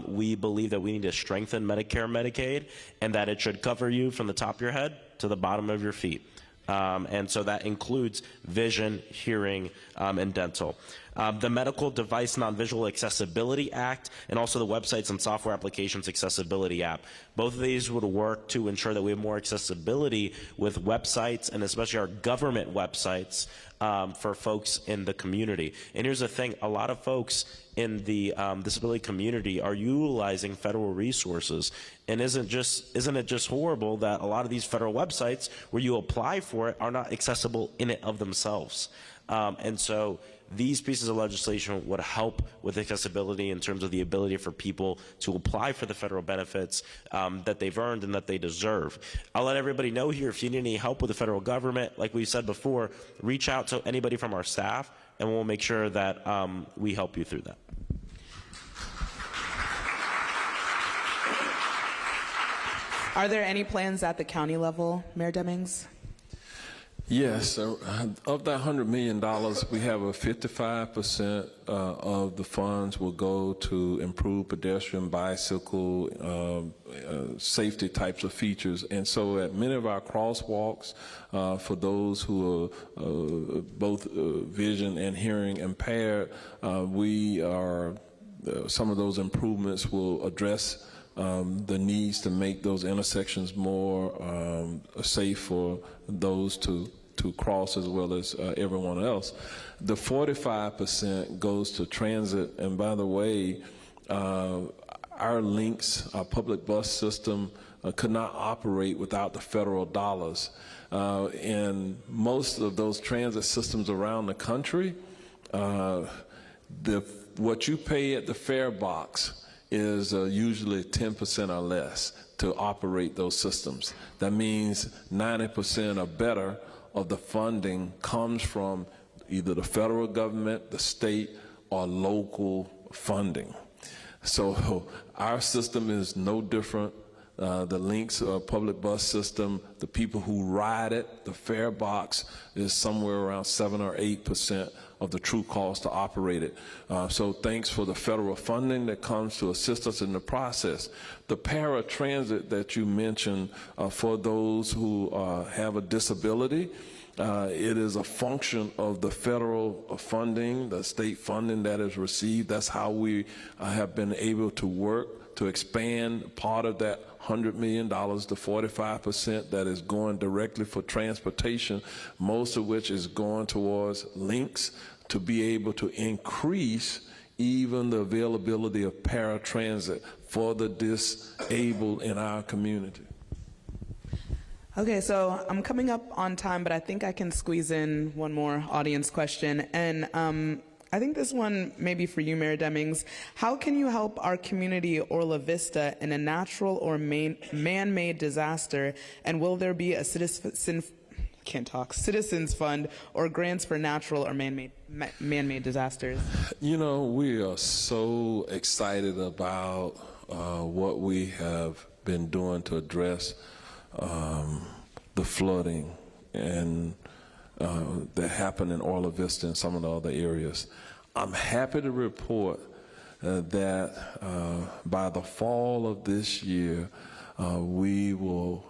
We believe that we need to strengthen Medicare and Medicaid, and that it should cover you from the top of your head to the bottom of your feet. And so that includes vision, hearing, and dental. The Medical Device Non-Visual Accessibility Act, and also the Websites and Software Applications Accessibility App. Both of these would work to ensure that we have more accessibility with websites, and especially our government websites, for folks in the community. And here's the thing, a lot of folks in the disability community are utilizing federal resources. And isn't it just horrible that a lot of these federal websites where you apply for it are not accessible in and of themselves? And so these pieces of legislation would help with accessibility in terms of the ability for people to apply for the federal benefits that they've earned and that they deserve. I'll let everybody know here, if you need any help with the federal government, like we said before, reach out to anybody from our staff, and we'll make sure that we help you through that. Are there any plans at the county level, Mayor Demings? Yes, of that $100 million, we have a 55% of the funds will go to improve pedestrian, bicycle, safety types of features. And so at many of our crosswalks, for those who are both vision and hearing impaired, some of those improvements will address the needs to make those intersections more safe for those to cross as well as everyone else. The 45% goes to transit, and by the way, our links, our public bus system could not operate without the federal dollars. And most of those transit systems around the country, what you pay at the fare box is usually 10% or less to operate those systems. That means 90% or better of the funding comes from either the federal government, the state, or local funding. So our system is no different. The links public bus system, the people who ride it, the fare box is somewhere around 7 or 8% of the true cost to operate it. So thanks for the federal funding that comes to assist us in the process. The paratransit that you mentioned for those who have a disability, it is a function of the federal funding, the state funding that is received. That's how we have been able to work to expand part of that $100 million to 45% that is going directly for transportation, most of which is going towards links to be able to increase even the availability of paratransit for the disabled in our community. Okay, so I'm coming up on time, but I think I can squeeze in one more audience question. And I think this one may be for you, Mayor Demings. How can you help our community, Orla Vista, in a natural or man-made disaster? And will there be a citizens fund or grants for natural or man-made disasters? You know, we are so excited about what we have been doing to address the flooding and that happened in Orla Vista and some of the other areas. I'm happy to report that by the fall of this year, we will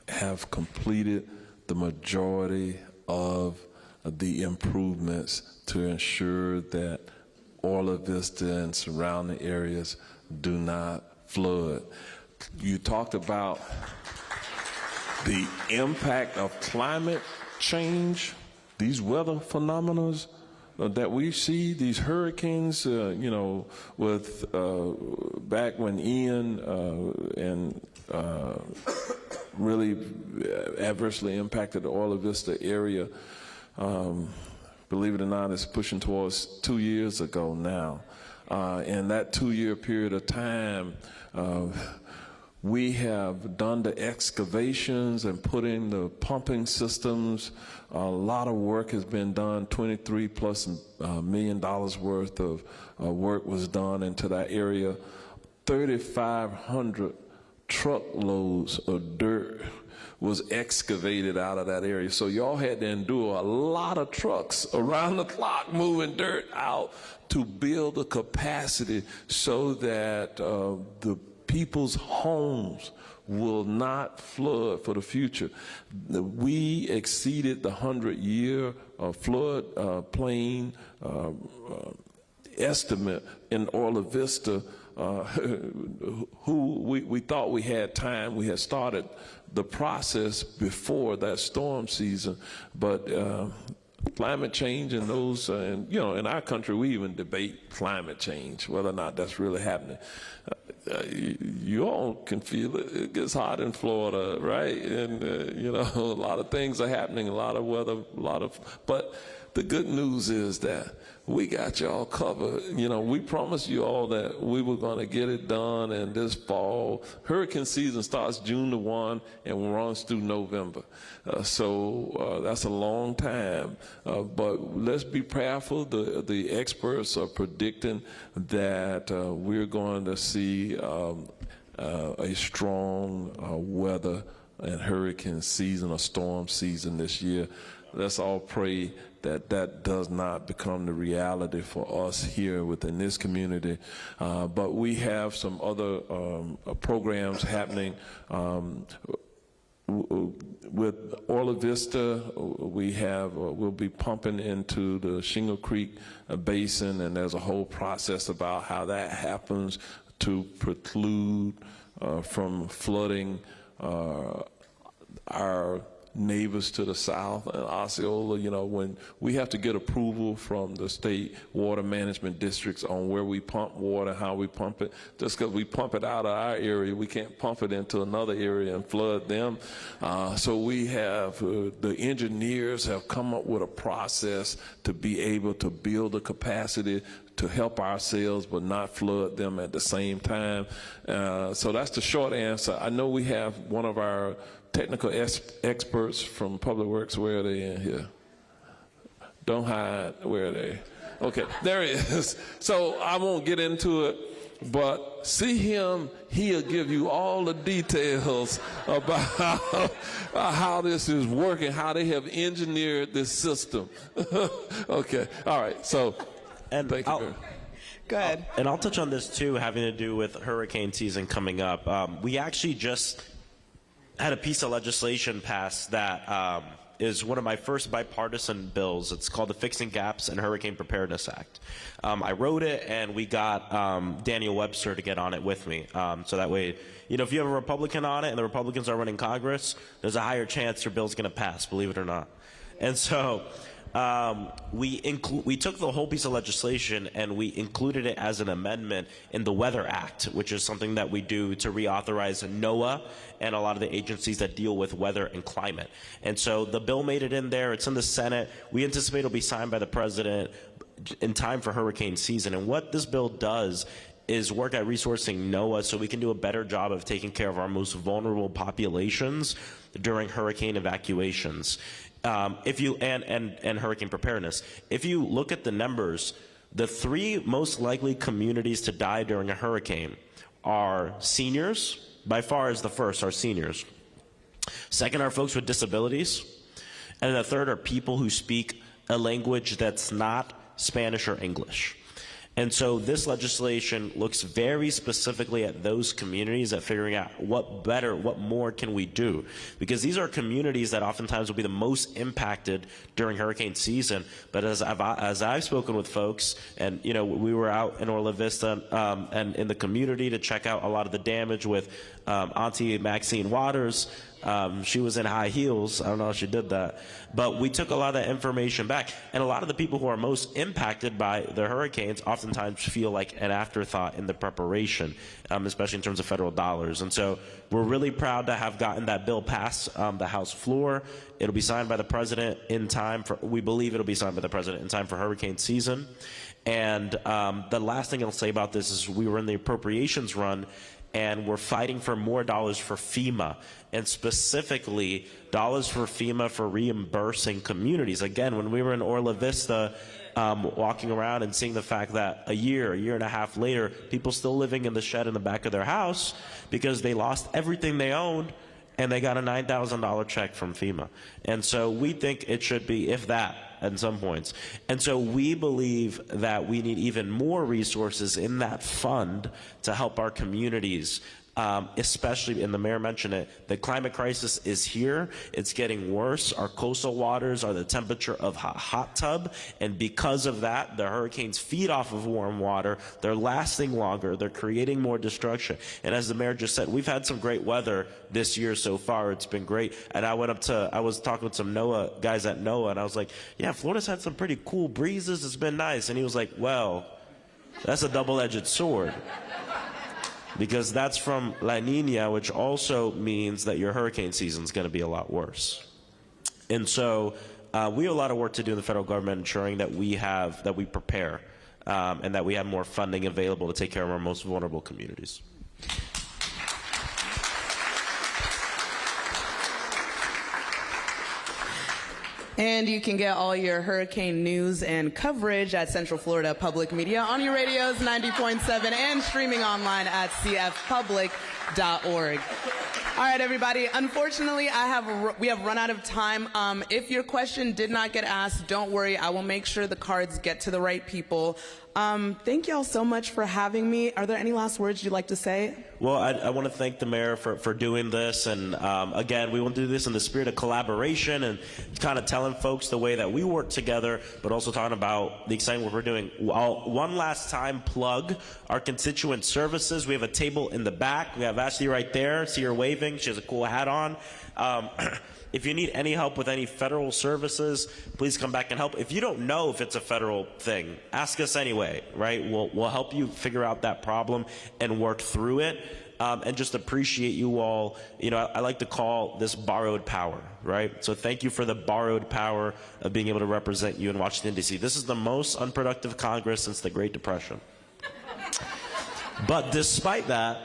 have completed the majority of the improvements to ensure that Orla Vista and surrounding areas do not flood. You talked about the impact of climate change, these weather phenomena that we see, these hurricanes, you know, with back when Ian really adversely impacted the Orla Vista area. Believe it or not, it's pushing towards 2 years ago now. In that 2-year period of time, we have done the excavations and put in the pumping systems. A lot of work has been done. $23+ million worth of work was done into that area. 3,500 truckloads of dirt was excavated out of that area. So y'all had to endure a lot of trucks around the clock moving dirt out to build the capacity so that the people's homes will not flood for the future. We exceeded the 100-year flood plain estimate in Orla Vista. We thought we had time. We had started the process before that storm season, but climate change and those, and you know, in our country we even debate climate change, whether or not that's really happening. You all can feel it. It gets hot in Florida, right? And you know, a lot of things are happening, a lot of weather, but the good news is that we got y'all covered. You know, we promised you all that we were going to get it done, and this fall, hurricane season starts June 1 and runs through November. So that's a long time, but let's be prayerful. The experts are predicting that we're going to see a strong weather and hurricane season or storm season this year. Let's all pray that that does not become the reality for us here within this community. But we have some other programs happening. With Orla Vista, we'll be pumping into the Shingle Creek Basin, and there's a whole process about how that happens to preclude from flooding our neighbors to the south and Osceola. You know, when we have to get approval from the state water management districts on where we pump water, how we pump it, just because we pump it out of our area, we can't pump it into another area and flood them. So we have, the engineers have come up with a process to be able to build a capacity to help ourselves but not flood them at the same time. So that's the short answer. I know we have one of our technical experts from Public Works. Where are they in here? Don't hide. Where are they? Okay, there he is. So I won't get into it, but see him. He'll give you all the details about how this is working, how they have engineered this system. Okay, all right. So, and thank you. Go ahead. And I'll touch on this too, having to do with hurricane season coming up. We actually just had a piece of legislation passed that is one of my first bipartisan bills. It's called the Fixing Gaps in Hurricane Preparedness Act. I wrote it, and we got Daniel Webster to get on it with me. So that way, you know, if you have a Republican on it and the Republicans are running Congress, there's a higher chance your bill's going to pass, believe it or not. And so we took the whole piece of legislation and we included it as an amendment in the Weather Act, which is something that we do to reauthorize NOAA and a lot of the agencies that deal with weather and climate. And so the bill made it in there. It's in the Senate. We anticipate it'll be signed by the president in time for hurricane season. And what this bill does is work at resourcing NOAA so we can do a better job of taking care of our most vulnerable populations during hurricane evacuations. And hurricane preparedness. If you look at the numbers, the 3 most likely communities to die during a hurricane are seniors. By far as the first are seniors. Second are folks with disabilities. And the third are people who speak a language that's not Spanish or English. And so this legislation looks very specifically at those communities, at figuring out what more can we do? Because these are communities that oftentimes will be the most impacted during hurricane season. But as I've spoken with folks, and you know, we were out in Orla Vista and in the community to check out a lot of the damage with Auntie Maxine Waters. She was in high heels. I don't know if she did that. But we took a lot of that information back. And a lot of the people who are most impacted by the hurricanes oftentimes feel like an afterthought in the preparation, especially in terms of federal dollars. And so we're really proud to have gotten that bill past the House floor. It'll be signed by the president in time for, we believe it'll be signed by the president in time for hurricane season. And the last thing I'll say about this is we were in the appropriations run, and we're fighting for more dollars for FEMA, and specifically dollars for FEMA for reimbursing communities. Again, when we were in Orla Vista, walking around and seeing the fact that a year and a half later, people still living in the shed in the back of their house because they lost everything they owned, and they got a $9,000 check from FEMA. And so we think it should be, if that, at some points. And so we believe that we need even more resources in that fund to help our communities, especially, and the mayor mentioned it, the climate crisis is here. It's getting worse. Our coastal waters are the temperature of a hot tub, and because of that, the hurricanes feed off of warm water. They're lasting longer. They're creating more destruction. And as the mayor just said, we've had some great weather this year so far. It's been great. And I was talking with some NOAA guys at NOAA, and I was like, yeah, Florida's had some pretty cool breezes. It's been nice. And he was like, well, that's a double-edged sword. Because that's from La Nina, which also means that your hurricane season is going to be a lot worse. And so we have a lot of work to do in the federal government, ensuring that we prepare and that we have more funding available to take care of our most vulnerable communities. And you can get all your hurricane news and coverage at Central Florida Public Media on your radios 90.7 and streaming online at cfpublic.org. All right, everybody. Unfortunately, we have run out of time. If your question did not get asked, don't worry. I will make sure the cards get to the right people. Thank y'all so much for having me. Are there any last words you'd like to say? Well, I want to thank the mayor for doing this. And again, we want to do this in the spirit of collaboration and kind of telling folks the way that we work together, but also talking about the exciting work we're doing. One last time, plug our constituent services. We have a table in the back. We have Ashley right there. See her waving. She has a cool hat on. If you need any help with any federal services, please come back and help. If you don't know if it's a federal thing, ask us anyway, right? We'll help you figure out that problem and work through it. And just appreciate you all. You know, I like to call this borrowed power, right? So thank you for the borrowed power of being able to represent you in Washington, D.C. This is the most unproductive Congress since the Great Depression. But despite that,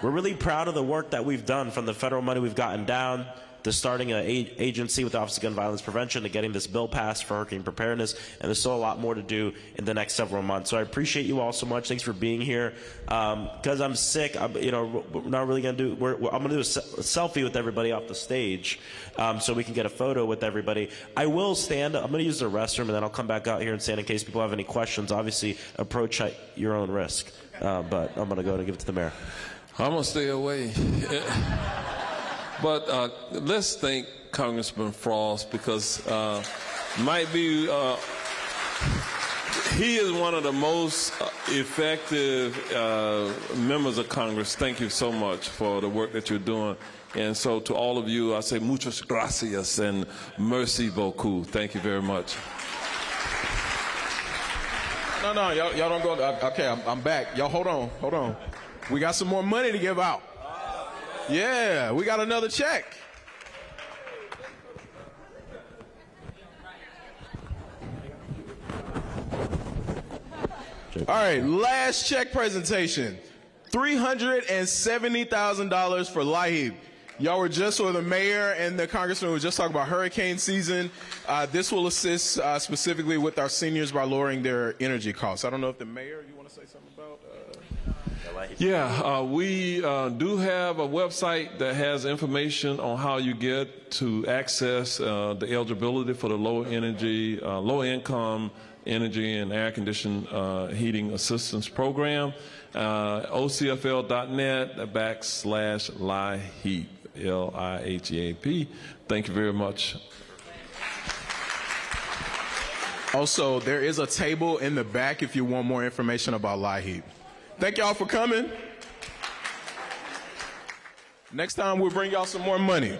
we're really proud of the work that we've done, from the federal money we've gotten down to starting an agency with the Office of Gun Violence Prevention to getting this bill passed for hurricane preparedness. And there's still a lot more to do in the next several months. So I appreciate you all so much. Thanks for being here. Because I'm sick, we're not really going to do, I'm going to do a selfie with everybody off the stage so we can get a photo with everybody. I will stand. I'm going to use the restroom, and then I'll come back out here and stand in case people have any questions. Obviously, approach at your own risk. But I'm going to go and give it to the mayor. I'm going to stay away. But let's thank Congressman Frost because he is one of the most effective members of Congress. Thank you so much for the work that you're doing. And so to all of you, I say muchas gracias and merci beaucoup. Thank you very much. No, y'all don't go. Okay, I'm back. Y'all hold on. We got some more money to give out. Yeah, we got another check. All right, last check presentation. $370,000 for Lahi. Y'all were just, or the mayor and the congressman were just talking about hurricane season. This will assist specifically with our seniors by lowering their energy costs. I don't know if the mayor, you want to say something about? Yeah, we do have a website that has information on how you get to access the eligibility for the low income energy and air conditioned heating assistance program. OCFL.net/LIHEAP, LIHEAP. Thank you very much. Also, there is a table in the back if you want more information about LIHEAP. Thank y'all for coming. Next time we'll bring y'all some more money.